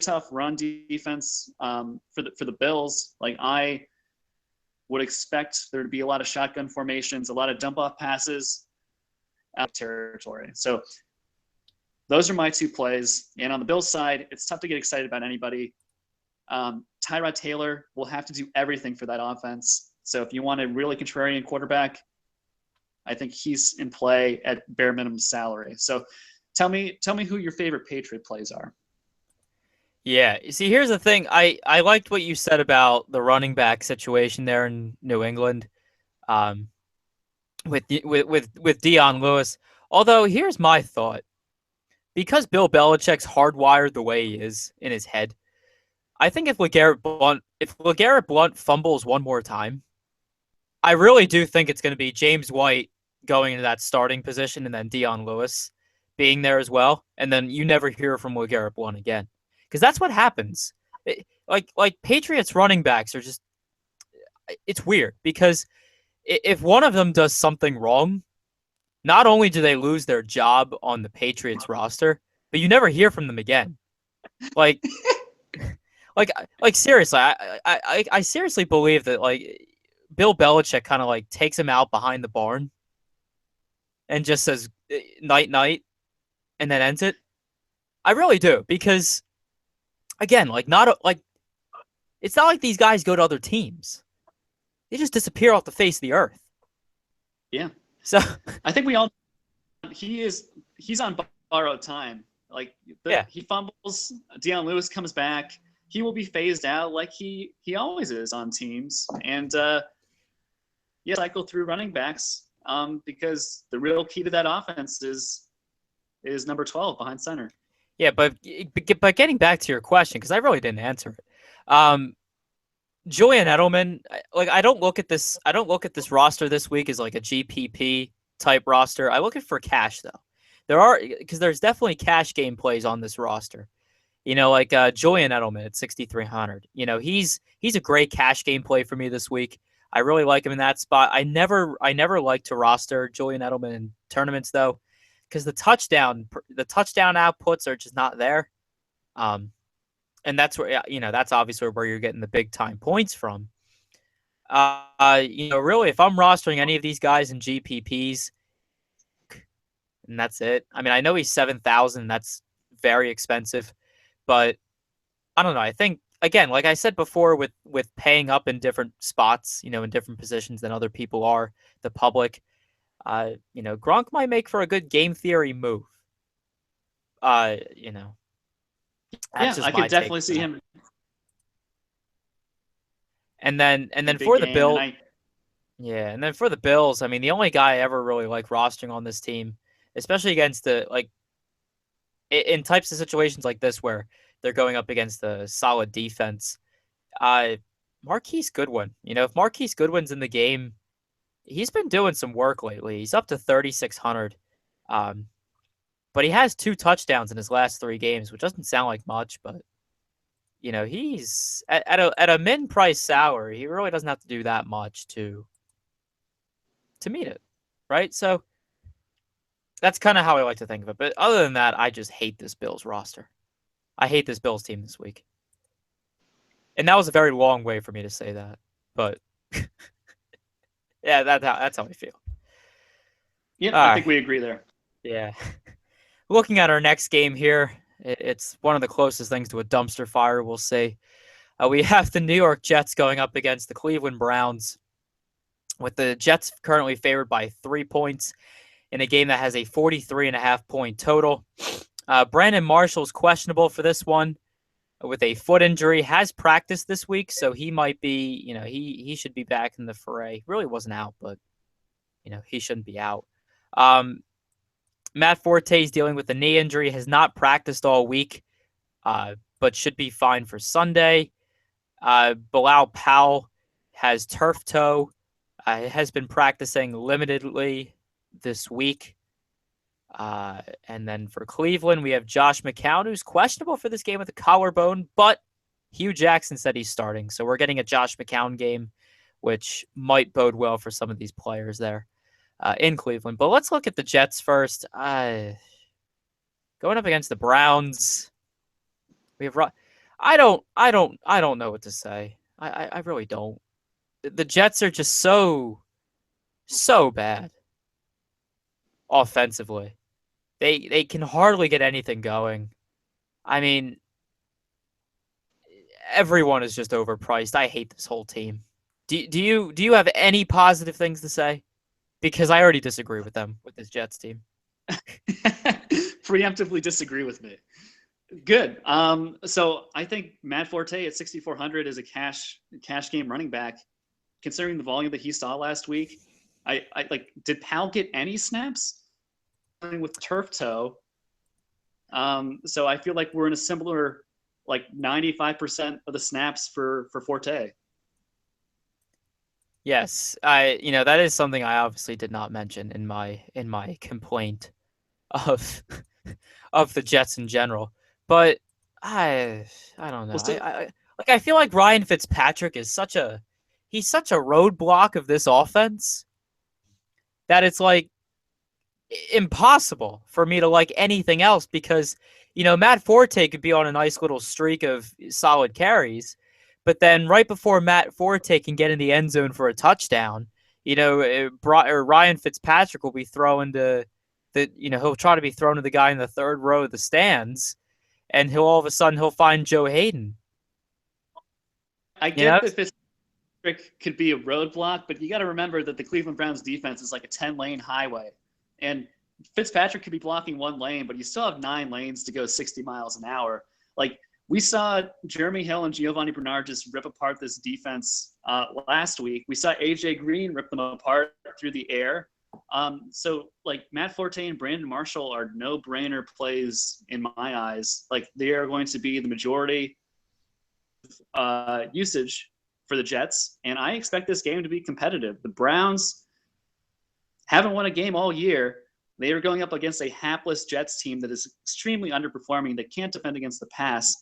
S2: Tough run defense for the Bills. Like I would expect there to be a lot of shotgun formations, a lot of dump off passes out of territory. So those are my two plays. And on the Bills side, it's tough to get excited about anybody. Tyrod Taylor will have to do everything for that offense. So if you want a really contrarian quarterback, I think he's in play at bare minimum salary. So tell me who your favorite Patriot plays are.
S1: Yeah. See, here's the thing. I liked what you said about the running back situation there in New England, um, with Dion Lewis. Although here's my thought: because Bill Belichick's hardwired the way he is in his head, I think if LeGarrette Blount fumbles one more time, I really do think it's going to be James White going into that starting position and then Dion Lewis being there as well, and then you never hear from LeGarrette Blount again. Because that's what happens. Like Patriots running backs are just, it's weird because if one of them does something wrong, not only do they lose their job on the Patriots roster, but you never hear from them again. Like like seriously, I seriously believe that like Bill Belichick kind of like takes him out behind the barn and just says night night and then ends it. I really do because again, it's not like these guys go to other teams. They just disappear off the face of the earth.
S2: Yeah.
S1: So
S2: I think he's on borrowed time. Like he fumbles, Dion Lewis comes back. He will be phased out like he always is on teams. And cycle through running backs because the real key to that offense is number 12 behind center.
S1: Yeah, but getting back to your question, because I really didn't answer it. Julian Edelman, I don't look at this roster this week as like a GPP type roster. I look at for cash though. There's definitely cash game plays on this roster. You know, like Julian Edelman at 6,300. You know, he's a great cash game play for me this week. I really like him in that spot. I never like to roster Julian Edelman in tournaments though, because the touchdown outputs are just not there. And that's where that's obviously where you're getting the big time points from. Really, if I'm rostering any of these guys in GPPs, and that's it. I mean, I know he's 7,000. That's very expensive, but I don't know. I think again, like I said before, with paying up in different spots, in different positions than other people are, the public. Gronk might make for a good game theory move.
S2: I could definitely see him.
S1: And then for the Bills, and then for the Bills, I mean, the only guy I ever really like rostering on this team, especially against in types of situations like this where they're going up against a solid defense, Marquise Goodwin. If Marquise Goodwin's in the game, he's been doing some work lately. He's up to 3,600. But he has 2 touchdowns in his last 3 games, which doesn't sound like much, but he's at a min price salary. He really doesn't have to do that much to meet it, right? So that's kind of how I like to think of it. But other than that, I just hate this Bills roster. I hate this Bills team this week, and that was a very long way for me to say that, but yeah, that's how I feel.
S2: Yeah, I think we agree there.
S1: Yeah. Looking at our next game here, it's one of the closest things to a dumpster fire, we'll say. We have the New York Jets going up against the Cleveland Browns, with the Jets currently favored by 3 points in a game that has a 43.5 point total. Brandon Marshall's questionable for this one with a foot injury, has practiced this week, so he might be, he should be back in the fray. Really wasn't out, but, he shouldn't be out. Matt Forte is dealing with a knee injury, has not practiced all week, but should be fine for Sunday. Bilal Powell has turf toe, has been practicing limitedly this week. And then for Cleveland, we have Josh McCown, who's questionable for this game with a collarbone, but Hugh Jackson said he's starting. So we're getting a Josh McCown game, which might bode well for some of these players there. in Cleveland. But let's look at the Jets first. Going up against the Browns, we have. I don't know what to say. I really don't. The Jets are just so bad offensively. They can hardly get anything going. I mean, everyone is just overpriced. I hate this whole team. Do you have any positive things to say? Because I already disagree with them with this Jets team.
S2: Preemptively disagree with me. Good. So I think Matt Forte at 6,400 is a cash game running back. Considering the volume that he saw last week, I like. Did Powell get any snaps with turf toe? So I feel like we're in a similar, like 95% of the snaps for Forte.
S1: Yes, that is something I obviously did not mention in my complaint of of the Jets in general. But I don't know.
S2: Well, so
S1: I feel like Ryan Fitzpatrick is he's such a roadblock of this offense that it's like impossible for me to like anything else because Matt Forte could be on a nice little streak of solid carries, but then right before Matt Forte can get in the end zone for a touchdown, Ryan Fitzpatrick will be throwing he'll try to be thrown to the guy in the third row of the stands, and he'll all of a sudden he'll find Joe Hayden.
S2: I get that Fitzpatrick could be a roadblock, but you got to remember that the Cleveland Browns defense is like a 10-lane highway. And Fitzpatrick could be blocking one lane, but you still have 9 lanes to go 60 miles an hour. Like we saw Jeremy Hill and Giovanni Bernard just rip apart this defense last week. We saw AJ Green rip them apart through the air. So like Matt Forte and Brandon Marshall are no-brainer plays in my eyes. Like they are going to be the majority usage for the Jets, and I expect this game to be competitive. The Browns haven't won a game all year. They are going up against a hapless Jets team that is extremely underperforming, that can't defend against the pass.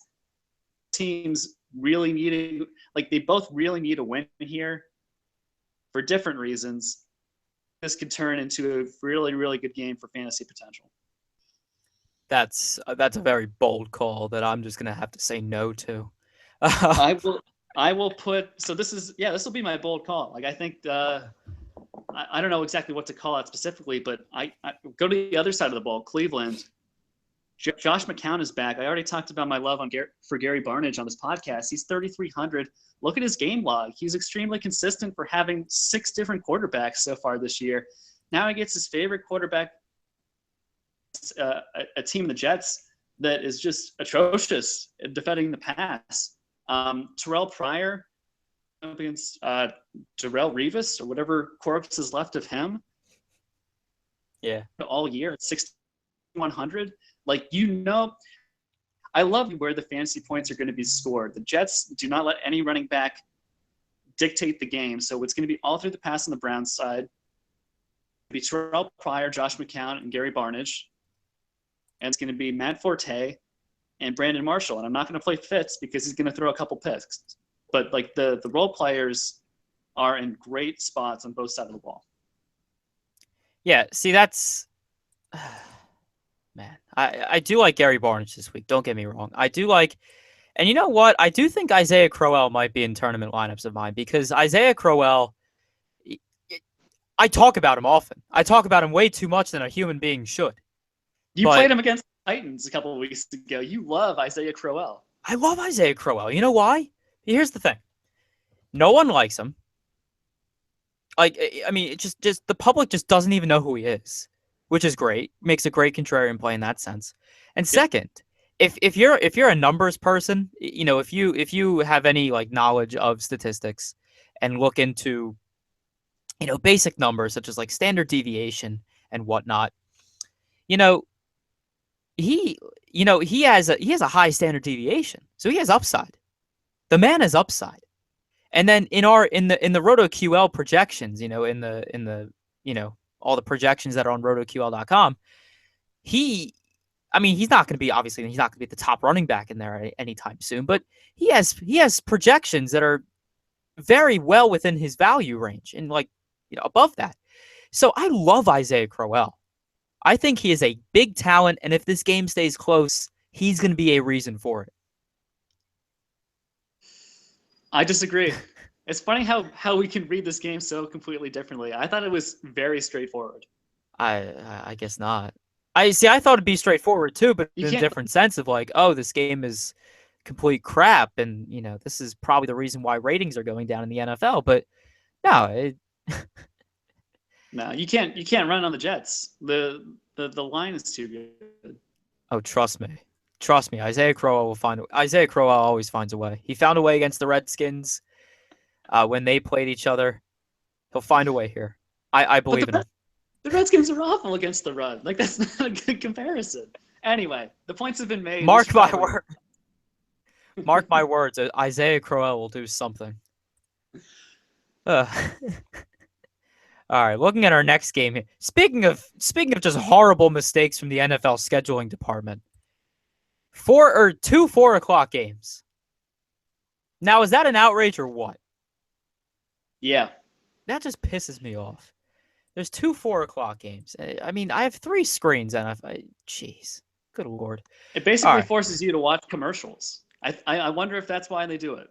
S2: Teams really they both really need a win here for different reasons. This could turn into a really, really good game for fantasy potential.
S1: That's a very bold call that I'm just gonna have to say no to.
S2: I will put. So this will be my bold call. Like I think I don't know exactly what to call out specifically, but I go to the other side of the ball. Cleveland. Josh McCown is back. I already talked about my love for Gary Barnidge on this podcast. He's 3,300. Look at his game log. He's extremely consistent for having 6 different quarterbacks so far this year. Now he gets his favorite quarterback, a team in the Jets that is just atrocious at defending the pass. Terrell Pryor against Darrelle Revis or whatever corpse is left of him.
S1: Yeah.
S2: All year at 6,100. Like, I love where the fantasy points are going to be scored. The Jets do not let any running back dictate the game. So it's going to be all through the pass on the Browns side. It'll be Terrell Pryor, Josh McCown, and Gary Barnidge. And it's going to be Matt Forte and Brandon Marshall. And I'm not going to play Fitz because he's going to throw a couple picks. But like the role players are in great spots on both sides of the ball.
S1: Yeah, see, that's man. I do like Gary Barnidge this week. Don't get me wrong. I do like, and you know what? I do think Isaiah Crowell might be in tournament lineups of mine because Isaiah Crowell, I talk about him often. I talk about him way too much than a human being should.
S2: You played him against the Titans a couple of weeks ago. You love Isaiah Crowell.
S1: I love Isaiah Crowell. You know why? Here's the thing. No one likes him. Like, I mean, it just the public just doesn't even know who he is, which is great. Makes a great contrarian play in that sense. And second, if you're a numbers person, if you have any like knowledge of statistics and look into basic numbers such as like standard deviation and whatnot, he has a high standard deviation, so he has upside. The man has upside. And then in the RotoQL projections, in the all the projections that are on RotoQL.com, he's not going to be at the top running back in there anytime soon, but he has projections that are very well within his value range and above that. So I love Isaiah Crowell. I think he is a big talent, and if this game stays close, he's going to be a reason for it.
S2: I disagree. It's funny how we can read this game so completely differently. I thought it was very straightforward.
S1: I guess not. I see. I thought it'd be straightforward too, but
S2: You
S1: in a
S2: can't.
S1: different sense of like, oh, this game is complete crap, and this is probably the reason why ratings are going down in the NFL. But no,
S2: No, you can't. You can't run on the Jets. The line is too good.
S1: oh, trust me. Isaiah Crowell always finds a way. He found a way against the Redskins when they played each other. He'll find a way here. I
S2: But
S1: believe in him.
S2: the Redskins are awful against the run. Like that's not a good comparison. Anyway, the points have been made.
S1: Mark my word. Mark my words. Isaiah Crowell will do something. Uh, all right, looking at our next game here. Speaking of just horrible mistakes from the NFL scheduling department, two 4 o'clock games. Now, is that an outrage or what?
S2: Yeah.
S1: That just pisses me off. There's two 4 o'clock games. I mean, I have 3 screens, and jeez, good lord.
S2: It
S1: All
S2: basically
S1: right,
S2: forces you to watch commercials. I wonder if that's why they do it.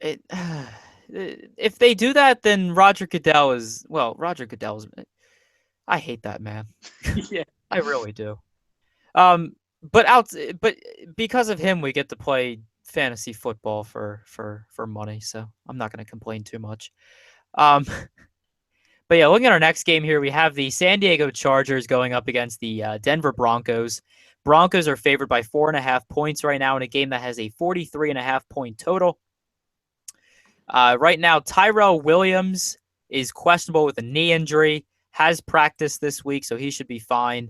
S1: it. If they do that, then Roger Goodell is Roger Goodell's. I hate that man.
S2: Yeah.
S1: I really do. Um, but because of him, we get to play fantasy football for money. So I'm not going to complain too much. Um, but yeah, looking at our next game here, we have the San Diego Chargers going up against the Denver Broncos. Broncos are favored by 4.5 points right now in a game that has a 43.5 point total. Right now, Tyrell Williams is questionable with a knee injury, has practiced this week, so he should be fine.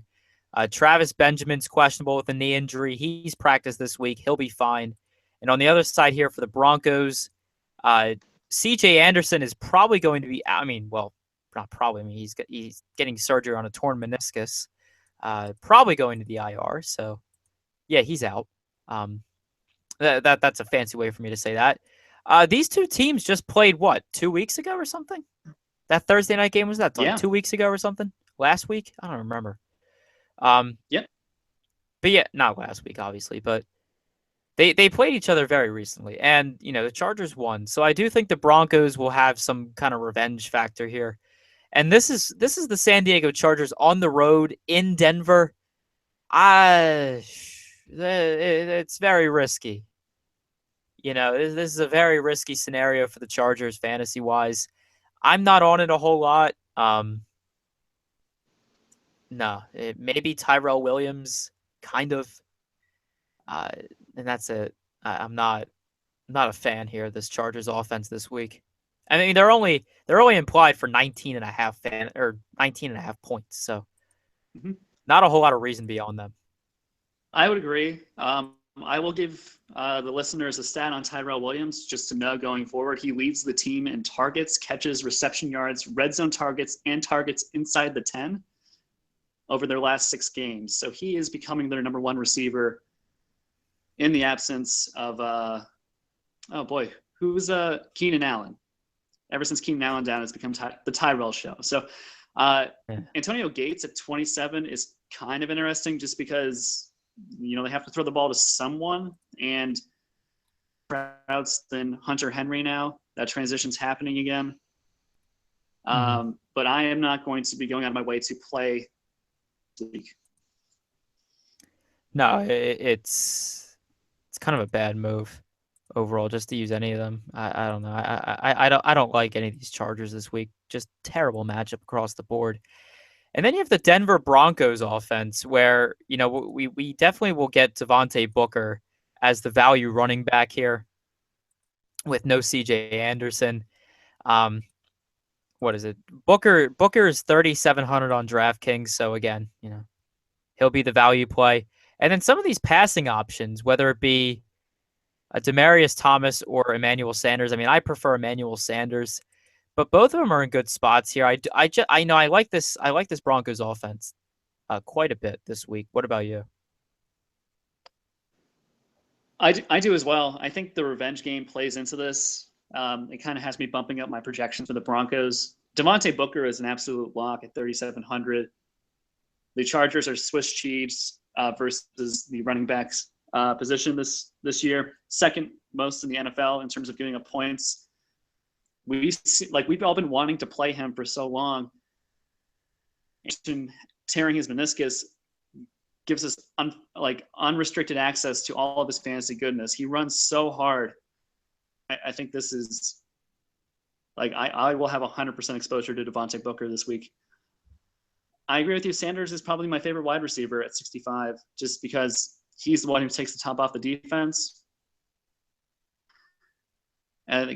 S1: Travis Benjamin's questionable with a knee injury. He's practiced this week. He'll be fine. And on the other side here for the Broncos, C.J. Anderson is probably going to be, not probably. I mean, he's getting surgery on a torn meniscus. Probably going to the IR. So, yeah, he's out. That's a fancy way for me to say that. These two teams just played, 2 weeks ago or something? That Thursday night game was that like 2 weeks ago or something? Last week? I don't remember.
S2: Yep.
S1: But yeah, not last week, obviously, but they played each other very recently, and the Chargers won. So I do think the Broncos will have some kind of revenge factor here. And this is the San Diego Chargers on the road in Denver. It's very risky. This is a very risky scenario for the Chargers fantasy wise. I'm not on it a whole lot. No, maybe Tyrell Williams, kind of, and that's it. I'm not a fan here of this Chargers offense this week. I mean, they're only implied for 19.5 points, so not a whole lot of reason beyond them.
S2: I would agree. I will give the listeners a stat on Tyrell Williams just to know going forward. He leads the team in targets, catches, reception yards, red zone targets, and targets inside the 10 over their last 6 games. So he is becoming their number 1 receiver in the absence of, who's Keenan Allen. Ever since Keenan Allen down, it's become the Tyrell show. So Antonio Gates at 27 is kind of interesting just because they have to throw the ball to someone, and routes than Hunter Henry now. That transition's happening again. But I am not going to be going out of my way to play this week.
S1: No, it's kind of a bad move overall just to use any of them. I don't know. I don't like any of these Chargers this week. Just terrible matchup across the board. And then you have the Denver Broncos offense where, we definitely will get Devontae Booker as the value running back here with no CJ Anderson. What is it? Booker is 3,700 on DraftKings. So again, he'll be the value play. And then some of these passing options, whether it be Demaryius Thomas or Emmanuel Sanders. I mean, I prefer Emmanuel Sanders. But both of them are in good spots here. I know I like this Broncos offense quite a bit this week. What about you?
S2: I do as well. I think the revenge game plays into this. It kind of has me bumping up my projections for the Broncos. Devontae Booker is an absolute lock at 3,700. The Chargers are Swiss cheese versus the running backs position this year, second most in the NFL in terms of giving up points. We've all been wanting to play him for so long. Tearing his meniscus gives us unrestricted access to all of his fantasy goodness. He runs so hard. I think this is I will have 100% exposure to Devontae Booker this week. I agree with you. Sanders is probably my favorite wide receiver at 65, just because he's the one who takes the top off the defense, and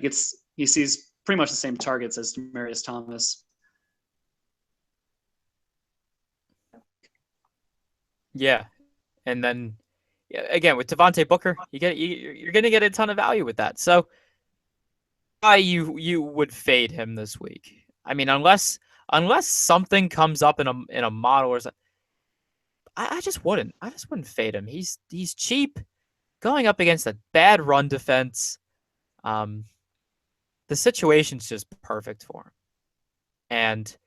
S2: he sees pretty much the same targets as Demaryius Thomas.
S1: Yeah, and then again with Devontae Booker, you're going to get a ton of value with that. So why you would fade him this week? I mean, unless something comes up in a model or something, I just wouldn't. I just wouldn't fade him. He's cheap, going up against a bad run defense. The situation's just perfect for him, and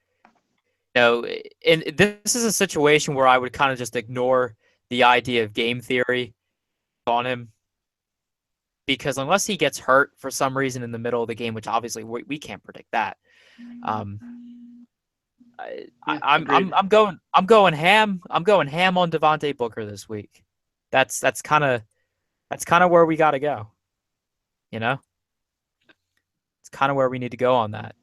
S1: and this is a situation where I would kind of just ignore the idea of game theory on him, because unless he gets hurt for some reason in the middle of the game, which obviously we can't predict that. I'm going ham. I'm going ham on Devontae Booker this week. That's kind of where we got to go. It's kind of where we need to go on that.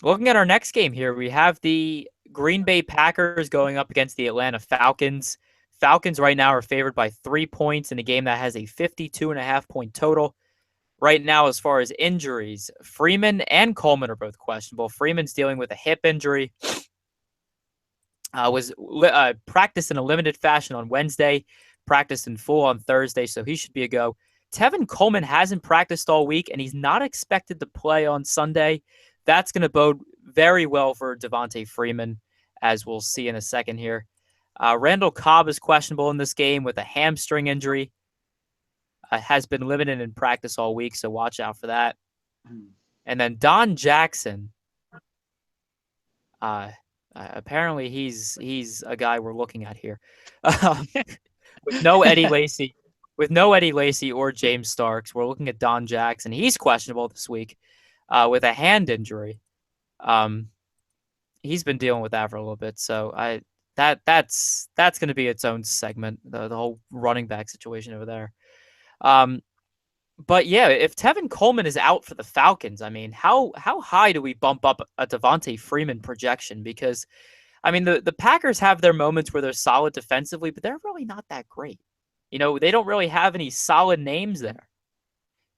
S1: Looking at our next game here, we have the Green Bay Packers going up against the Atlanta Falcons. Falcons right now are favored by 3 points in a game that has a 52.5 point total. Right now, as far as injuries, Freeman and Coleman are both questionable. Freeman's dealing with a hip injury. Was practiced in a limited fashion on Wednesday, practiced in full on Thursday, so he should be a go. Tevin Coleman hasn't practiced all week, and he's not expected to play on Sunday. That's going to bode very well for Devontae Freeman, as we'll see in a second here. Randall Cobb is questionable in this game with a hamstring injury. Has been limited in practice all week, so watch out for that. And then Don Jackson. Apparently, he's a guy we're looking at here. With no Eddie Lacy, or James Starks, we're looking at Don Jackson. He's questionable this week with a hand injury. He's been dealing with that for a little bit, so that's going to be its own segment. The whole running back situation over there. But yeah, if Tevin Coleman is out for the Falcons, I mean, how high do we bump up a Devontae Freeman projection? Because, I mean, the Packers have their moments where they're solid defensively, but they're really not that great. They don't really have any solid names there.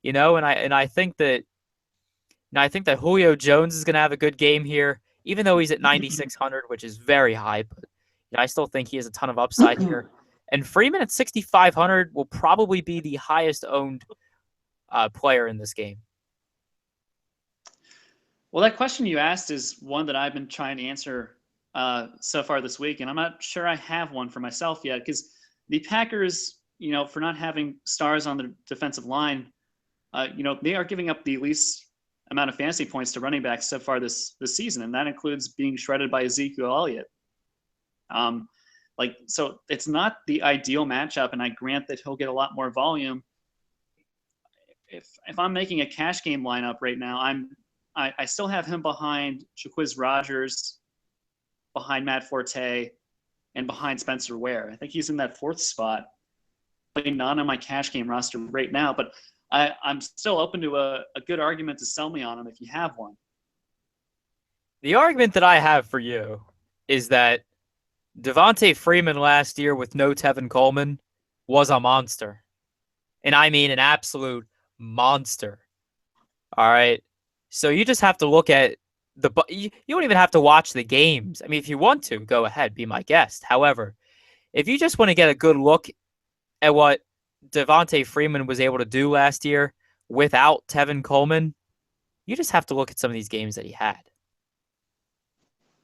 S1: And I think that Julio Jones is going to have a good game here, even though he's at 9,600, which is very high. But I still think he has a ton of upside here. And Freeman at 6,500 will probably be the highest owned player in this game.
S2: Well, that question you asked is one that I've been trying to answer so far this week, and I'm not sure I have one for myself yet, because the Packers, for not having stars on the defensive line, they are giving up the least amount of fantasy points to running backs so far this season, and that includes being shredded by Ezekiel Elliott. So it's not the ideal matchup, and I grant that he'll get a lot more volume. If I'm making a cash game lineup right now, I still have him behind Jacquizz Rodgers, behind Matt Forte, and behind Spencer Ware. I think he's in that fourth spot, but not on my cash game roster right now. But I'm still open to a good argument to sell me on him if you have one.
S1: The argument that I have for you is that Devontae Freeman last year with no Tevin Coleman was a monster. And I mean an absolute monster. All right. So you just have to look at you don't even have to watch the games. I mean, if you want to, go ahead, be my guest. However, if you just want to get a good look at what Devontae Freeman was able to do last year without Tevin Coleman, you just have to look at some of these games that he had,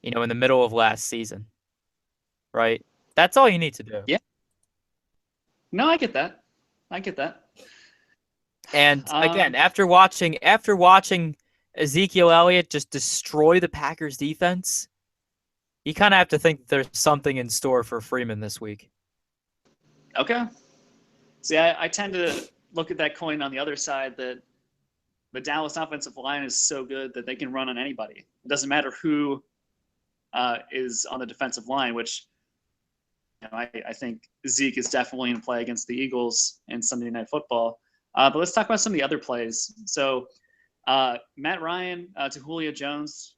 S1: in the middle of last season. Right? That's all you need to do.
S2: Yeah. No, I get that.
S1: And again, after watching Ezekiel Elliott just destroy the Packers defense, you kind of have to think that there's something in store for Freeman this week.
S2: Okay. See, I tend to look at that coin on the other side that the Dallas offensive line is so good that they can run on anybody. It doesn't matter who is on the defensive line, which I think Zeke is definitely in play against the Eagles in Sunday Night Football. But let's talk about some of the other plays. So Matt Ryan to Julio Jones,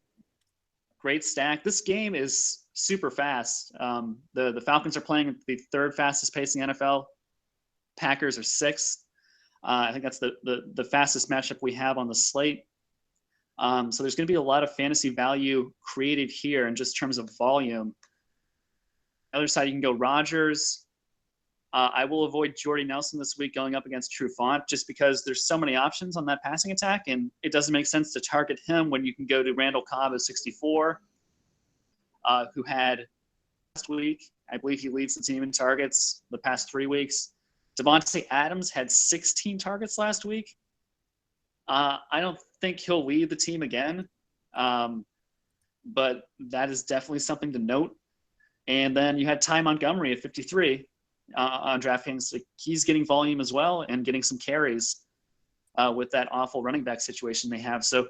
S2: great stack. This game is super fast. The Falcons are playing at the third fastest pace in the NFL. Packers are sixth. I think that's the fastest matchup we have on the slate. So there's going to be a lot of fantasy value created here in just terms of volume. Other side, you can go Rodgers. I will avoid Jordy Nelson this week going up against Trufant just because there's so many options on that passing attack, and it doesn't make sense to target him when you can go to Randall Cobb at 64, who had last week. I believe he leads the team in targets the past 3 weeks. Devontae Adams had 16 targets last week. I don't think he'll lead the team again, but that is definitely something to note. And then you had Ty Montgomery at 53 on DraftKings. Like, he's getting volume as well and getting some carries with that awful running back situation they have. So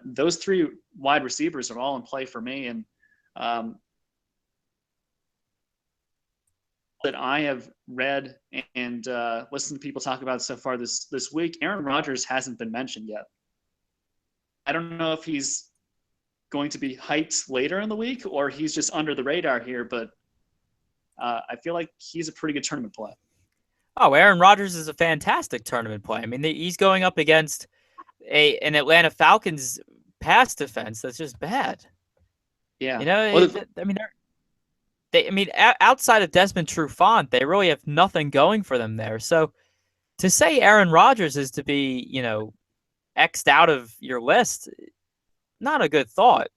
S2: those three wide receivers are all in play for me. And that I have read and listened to people talk about so far this week, Aaron Rodgers hasn't been mentioned yet. I don't know if he's going to be hyped later in the week or he's just under the radar here, but I feel like he's a pretty good tournament play.
S1: Oh, Aaron Rodgers is a fantastic tournament play. I mean, he's going up against an Atlanta Falcons pass defense that's just bad.
S2: Yeah.
S1: You know,
S2: Well,
S1: I mean, outside of Desmond Trufant, they really have nothing going for them there. So to say Aaron Rodgers is to be, X'd out of your list, not a good thought.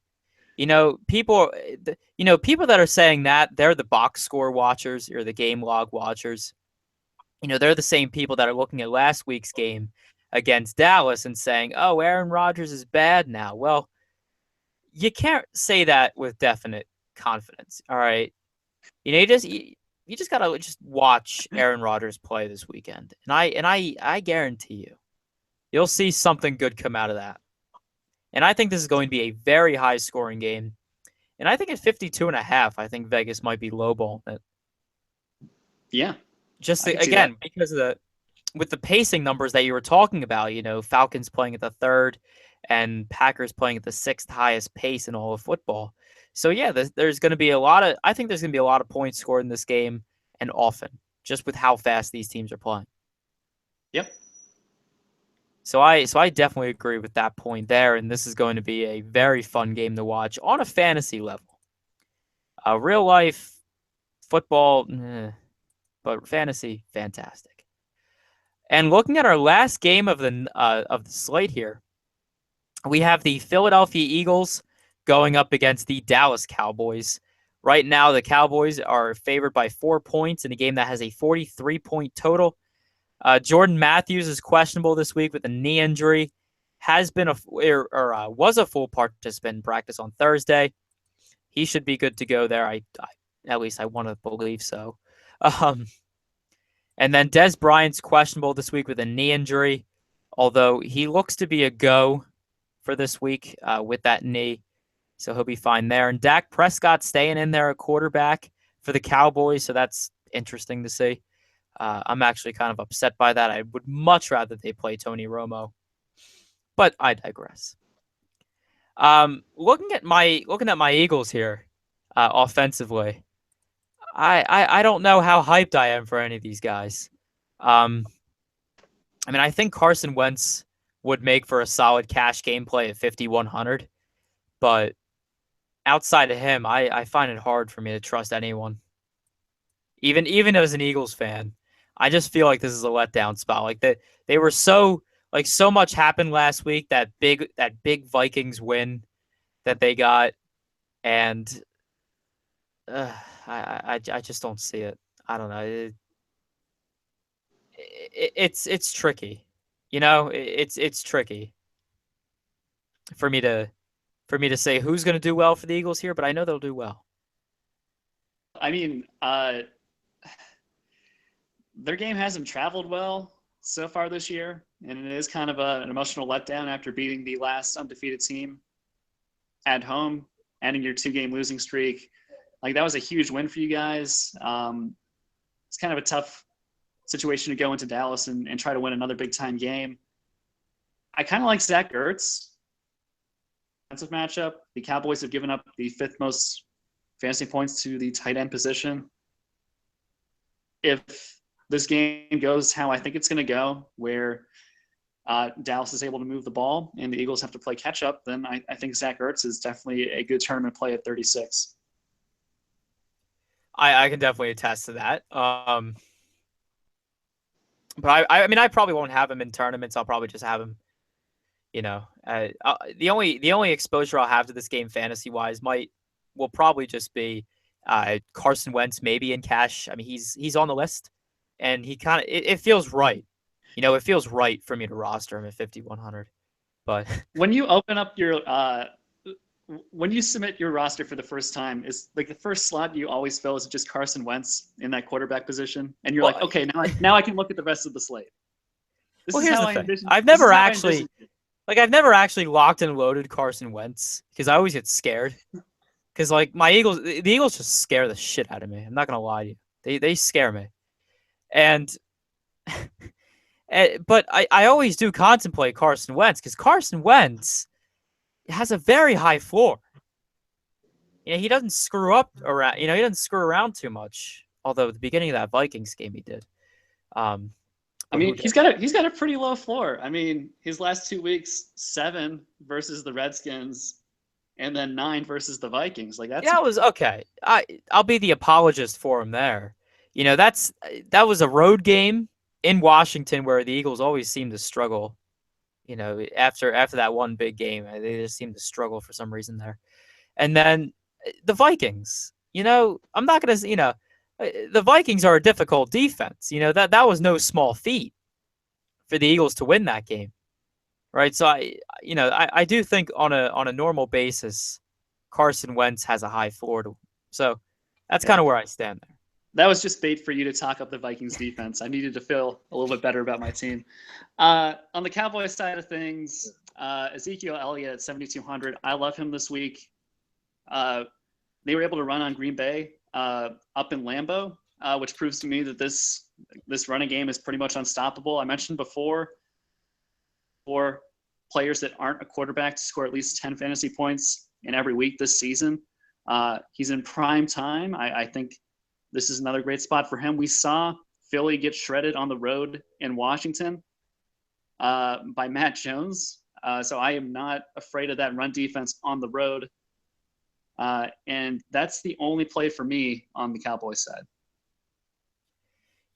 S1: People that are saying that, they're the box score watchers or the game log watchers. They're the same people that are looking at last week's game against Dallas and saying, "Oh, Aaron Rodgers is bad now." Well, you can't say that with definite confidence. All right, you just gotta just watch Aaron Rodgers play this weekend, and I guarantee you'll see something good come out of that. And I think this is going to be a very high scoring game. And I think at 52.5, I think Vegas might be lowballing it.
S2: Yeah.
S1: Just again, because with the pacing numbers that you were talking about, Falcons playing at the third and Packers playing at the sixth highest pace in all of football. So yeah, there's going to be I think there's going to be a lot of points scored in this game, and often, just with how fast these teams are playing.
S2: Yep.
S1: So I definitely agree with that point there, and this is going to be a very fun game to watch on a fantasy level. Real life football, but fantasy, fantastic. And looking at our last game of the slate here, we have the Philadelphia Eagles going up against the Dallas Cowboys. Right now, the Cowboys are favored by 4 points in a game that has a 43-point total. Jordan Matthews is questionable this week with a knee injury. Was a full participant in practice on Thursday. He should be good to go there. At least I want to believe so. And then Des Bryant's questionable this week with a knee injury, although he looks to be a go for this week with that knee, so he'll be fine there. And Dak Prescott staying in there at quarterback for the Cowboys, so that's interesting to see. I'm actually kind of upset by that. I would much rather they play Tony Romo, but I digress. Looking at my Eagles here, offensively, I don't know how hyped I am for any of these guys. I mean, I think Carson Wentz would make for a solid cash gameplay at 5,100, but outside of him, I find it hard for me to trust anyone. Even as an Eagles fan, I just feel like this is a letdown spot. Like they were so much happened last week, that big Vikings win that they got, and I just don't see it. I don't know. It's tricky. It's tricky. for me to say who's going to do well for the Eagles here, but I know they'll do well.
S2: I mean, their game hasn't traveled well so far this year, and it is kind of an emotional letdown after beating the last undefeated team at home, ending your 2-game losing streak. Like, that was a huge win for you guys. It's kind of a tough situation to go into Dallas and try to win another big time game. I kind of like Zach Ertz defensive matchup. The Cowboys have given up the 5th most fantasy points to the tight end position. If this game goes how I think it's going to go, where Dallas is able to move the ball and the Eagles have to play catch up, then I think Zach Ertz is definitely a good tournament play at 36.
S1: I can definitely attest to that. But I mean, I probably won't have him in tournaments. I'll probably just have him, the only exposure I'll have to this game fantasy wise will probably just be Carson Wentz maybe in cash. I mean, he's on the list, and he kind of it feels right. It feels right for me to roster him at 5,100. But
S2: when you open up your when you submit your roster for the first time, is like the first slot you always fill is just Carson Wentz in that quarterback position, and you're like, okay, now I can look at the rest of the slate.
S1: Here's the thing. I've never actually locked and loaded Carson Wentz because I always get scared. Because like the Eagles just scare the shit out of me. I'm not gonna lie to you. They scare me, and but I always do contemplate Carson Wentz because Carson Wentz has a very high floor. He doesn't screw up around. He doesn't screw around too much. Although at the beginning of that Vikings game, he did.
S2: I mean, he's got a pretty low floor. I mean, his last 2 weeks, 7 versus the Redskins, and then 9 versus the Vikings. Like that's
S1: it was okay. I'll be the apologist for him there. That was a road game in Washington where the Eagles always seem to struggle. After that one big game, they just seem to struggle for some reason there. And then the Vikings. I'm not gonna. The Vikings are a difficult defense. That was no small feat for the Eagles to win that game, right? So I do think on a normal basis, Carson Wentz has a high floor to him. So that's kind of where I stand there.
S2: That was just bait for you to talk up the Vikings defense. I needed to feel a little bit better about my team. On the Cowboys side of things, Ezekiel Elliott at 7,200. I love him this week. They were able to run on Green Bay up in Lambeau, which proves to me that this running game is pretty much unstoppable. I mentioned before, for players that aren't a quarterback to score at least 10 fantasy points in every week this season. He's in prime time. I think this is another great spot for him. We saw Philly get shredded on the road in Washington by Matt Jones. So I am not afraid of that run defense on the road. And that's the only play for me on the Cowboys side.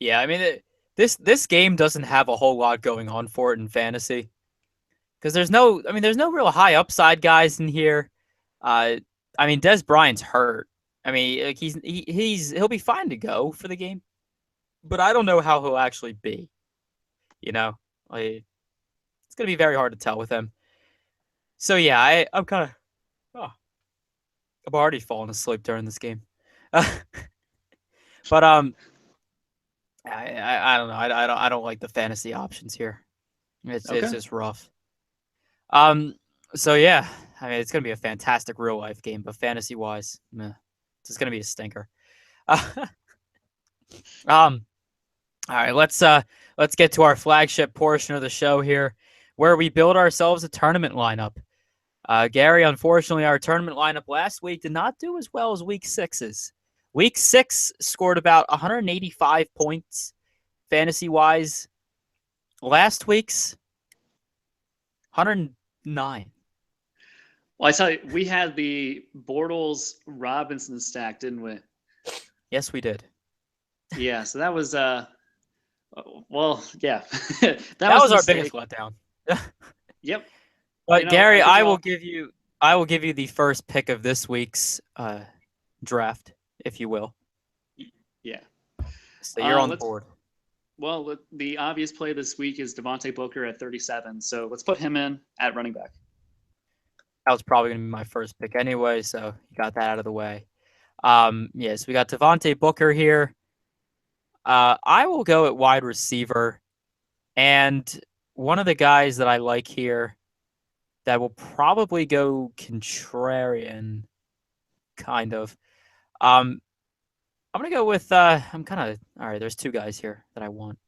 S1: Yeah, I mean, this game doesn't have a whole lot going on for it in fantasy because there's no real high upside guys in here. I mean, Des Bryant's hurt. I mean, like he'll be fine to go for the game, but I don't know how he'll actually be. Like, it's gonna be very hard to tell with him. So yeah, I'm kind of I'm already falling asleep during this game. But I don't know. I don't like the fantasy options here. It's just rough. So yeah, I mean, it's gonna be a fantastic real life game, but fantasy wise, meh. It's just gonna be a stinker. All right, let's get to our flagship portion of the show here, where we build ourselves a tournament lineup. Gary, unfortunately, our tournament lineup last week did not do as well as Week 6's. Week 6 scored about 185 points fantasy-wise. Last week's 109.
S2: Well, I tell you, we had the Bortles Robinson stack, didn't we?
S1: Yes, we did.
S2: Yeah, so that was well, yeah. that
S1: was our biggest letdown.
S2: Yep.
S1: But Gary, I will give you the first pick of this week's draft, if you will.
S2: Yeah.
S1: So you're on the board.
S2: Well, the obvious play this week is Devontae Booker at 37. So let's put him in at running back.
S1: That was probably going to be my first pick anyway, so you got that out of the way. Yes, we got Devontae Booker here. I will go at wide receiver, and one of the guys that I like here that will probably go contrarian, kind of. Um, I'm gonna go with. I'm kind of all right. There's two guys here that I want.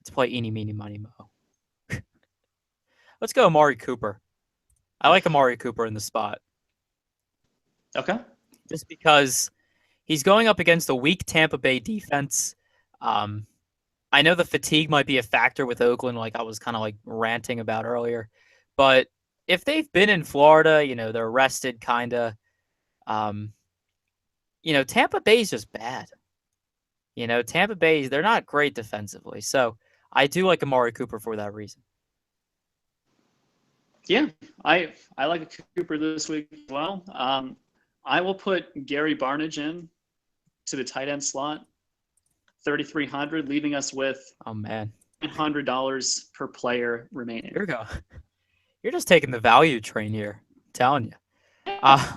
S1: Let's play eeny, meeny, miny, mo. Let's go Amari Cooper. I like Amari Cooper in the spot
S2: Okay.
S1: just because he's going up against a weak Tampa Bay defense. Um, I know the fatigue might be a factor with Oakland, like I was kind of like ranting about earlier, but if they've been in Florida, they're rested, kind of. Um, Tampa Bay's just bad. Tampa Bay, they're not great defensively, so I do like Amari Cooper for that reason.
S2: Yeah, I like Cooper this week as well. I will put Gary Barnidge in to the tight end slot, 3,300, leaving us with
S1: Oh man,
S2: $100 per player remaining.
S1: here we go. You're just taking the value train here. I'm telling you.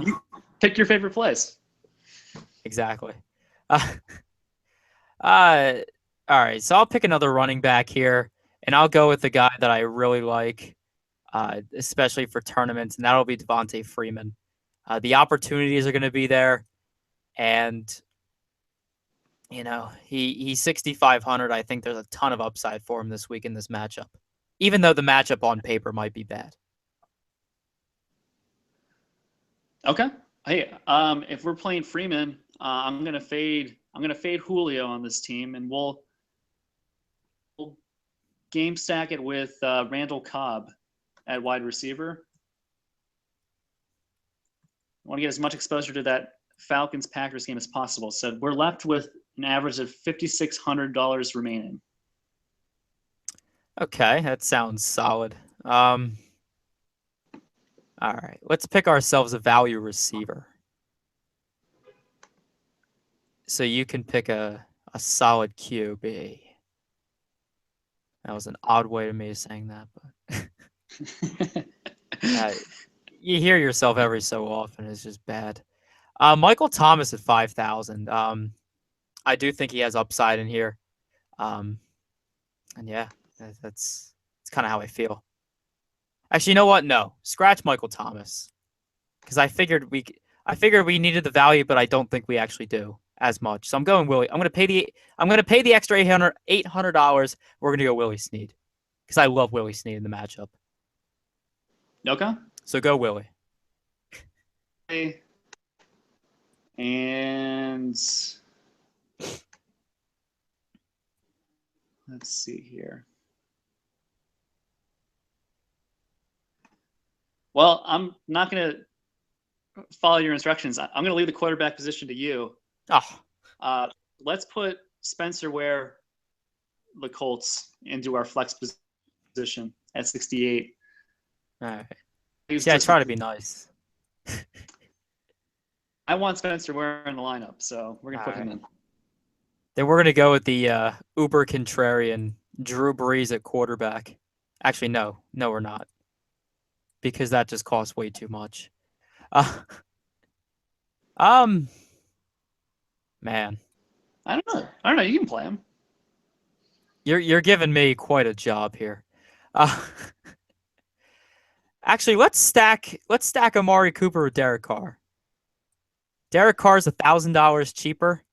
S2: You pick your favorite plays.
S1: Exactly. All right, so I'll pick another running back here, and I'll go with the guy that I really like, especially for tournaments, and that'll be Devontae Freeman. The opportunities are going to be there, and he's 6,500. I think there's a ton of upside for him this week in this matchup, even though the matchup on paper might be bad.
S2: Okay. Hey, if we're playing Freeman, I'm gonna fade Julio on this team, and we'll game stack it with Randall Cobb at wide receiver. I want to get as much exposure to that Falcons-Packers game as possible. So we're left with an average of $5,600 remaining.
S1: Okay, that sounds solid. All right, let's pick ourselves a value receiver. So you can pick a solid QB. That was an odd way to me of saying that, but you hear yourself every so often. It's just bad. Michael Thomas at 5,000. I do think he has upside in here. And yeah, that's kind of how I feel. Actually, you know what? No, scratch Michael Thomas, because I figured we needed the value, but I don't think we actually do as much. So I'm going Willie. I'm gonna pay the extra $800. We're gonna go Willie Snead, because I love Willie Snead in the matchup.
S2: Okay.
S1: So go Willie.
S2: And let's see here. Well, I'm not going to follow your instructions. I'm going to leave the quarterback position to you.
S1: Oh.
S2: Let's put Spencer Ware, the Colts, into our flex position at 68.
S1: All right. Yeah, I try to be nice.
S2: I want Spencer Ware in the lineup, so we're going to put him in.
S1: Then we're going to go with the uber contrarian Drew Brees at quarterback. Actually, no, we're not, because that just costs way too much. Man,
S2: I don't know. You can play him.
S1: You're giving me quite a job here. Actually, let's stack Amari Cooper with Derek Carr. Derek Carr is $1,000 cheaper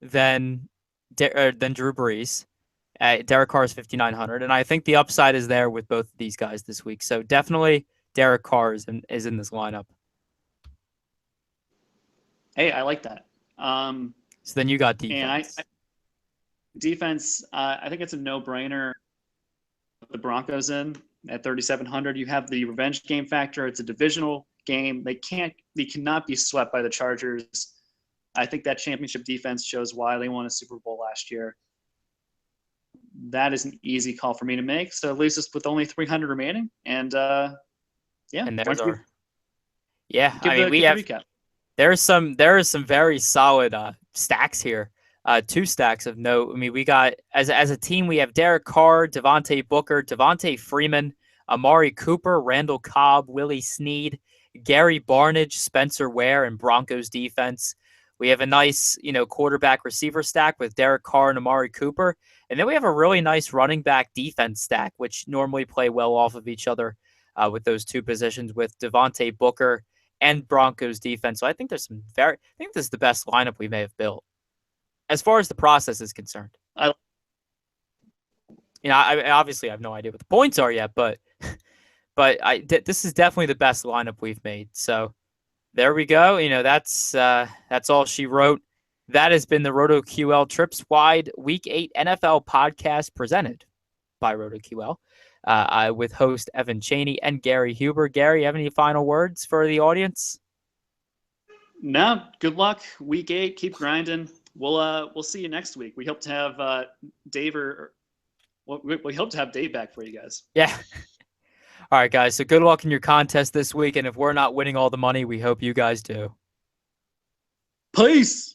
S1: than Drew Brees. Derek Carr is 5,900, and I think the upside is there with both of these guys this week. So definitely Derek Carr is in this lineup.
S2: Hey, I like that.
S1: So then you got defense.
S2: And defense, I think it's a no-brainer. The Broncos in at 3,700. You have the revenge game factor. It's a divisional game. They cannot be swept by the Chargers. I think that championship defense shows why they won a Super Bowl last year. That is an easy call for me to make. So it leaves us with only 300 remaining. And yeah,
S1: and there's our. Yeah,
S2: recap.
S1: There is some very solid stacks here. 2 stacks of note. I mean, we got as a team, we have Derek Carr, Devontae Booker, Devontae Freeman, Amari Cooper, Randall Cobb, Willie Snead, Gary Barnidge, Spencer Ware, and Broncos defense. We have a nice, quarterback receiver stack with Derek Carr and Amari Cooper. And then we have a really nice running back defense stack, which normally play well off of each other with those two positions with Devontae Booker and Broncos defense. So I think I think this is the best lineup we may have built as far as the process is concerned. I obviously have no idea what the points are yet, but this is definitely the best lineup we've made. So there we go. That's all she wrote. That has been the RotoQL Trips Wide Week 8 NFL podcast presented by RotoQL with host Evan Cheney and Gary Huber. Gary, you have any final words for the audience?
S2: No, good luck. Week 8, keep grinding. We'll see you next week. We hope to have Dave we hope to have Dave back for you guys.
S1: Yeah. All right, guys. So good luck in your contest this week. And if we're not winning all the money, we hope you guys do.
S2: Peace.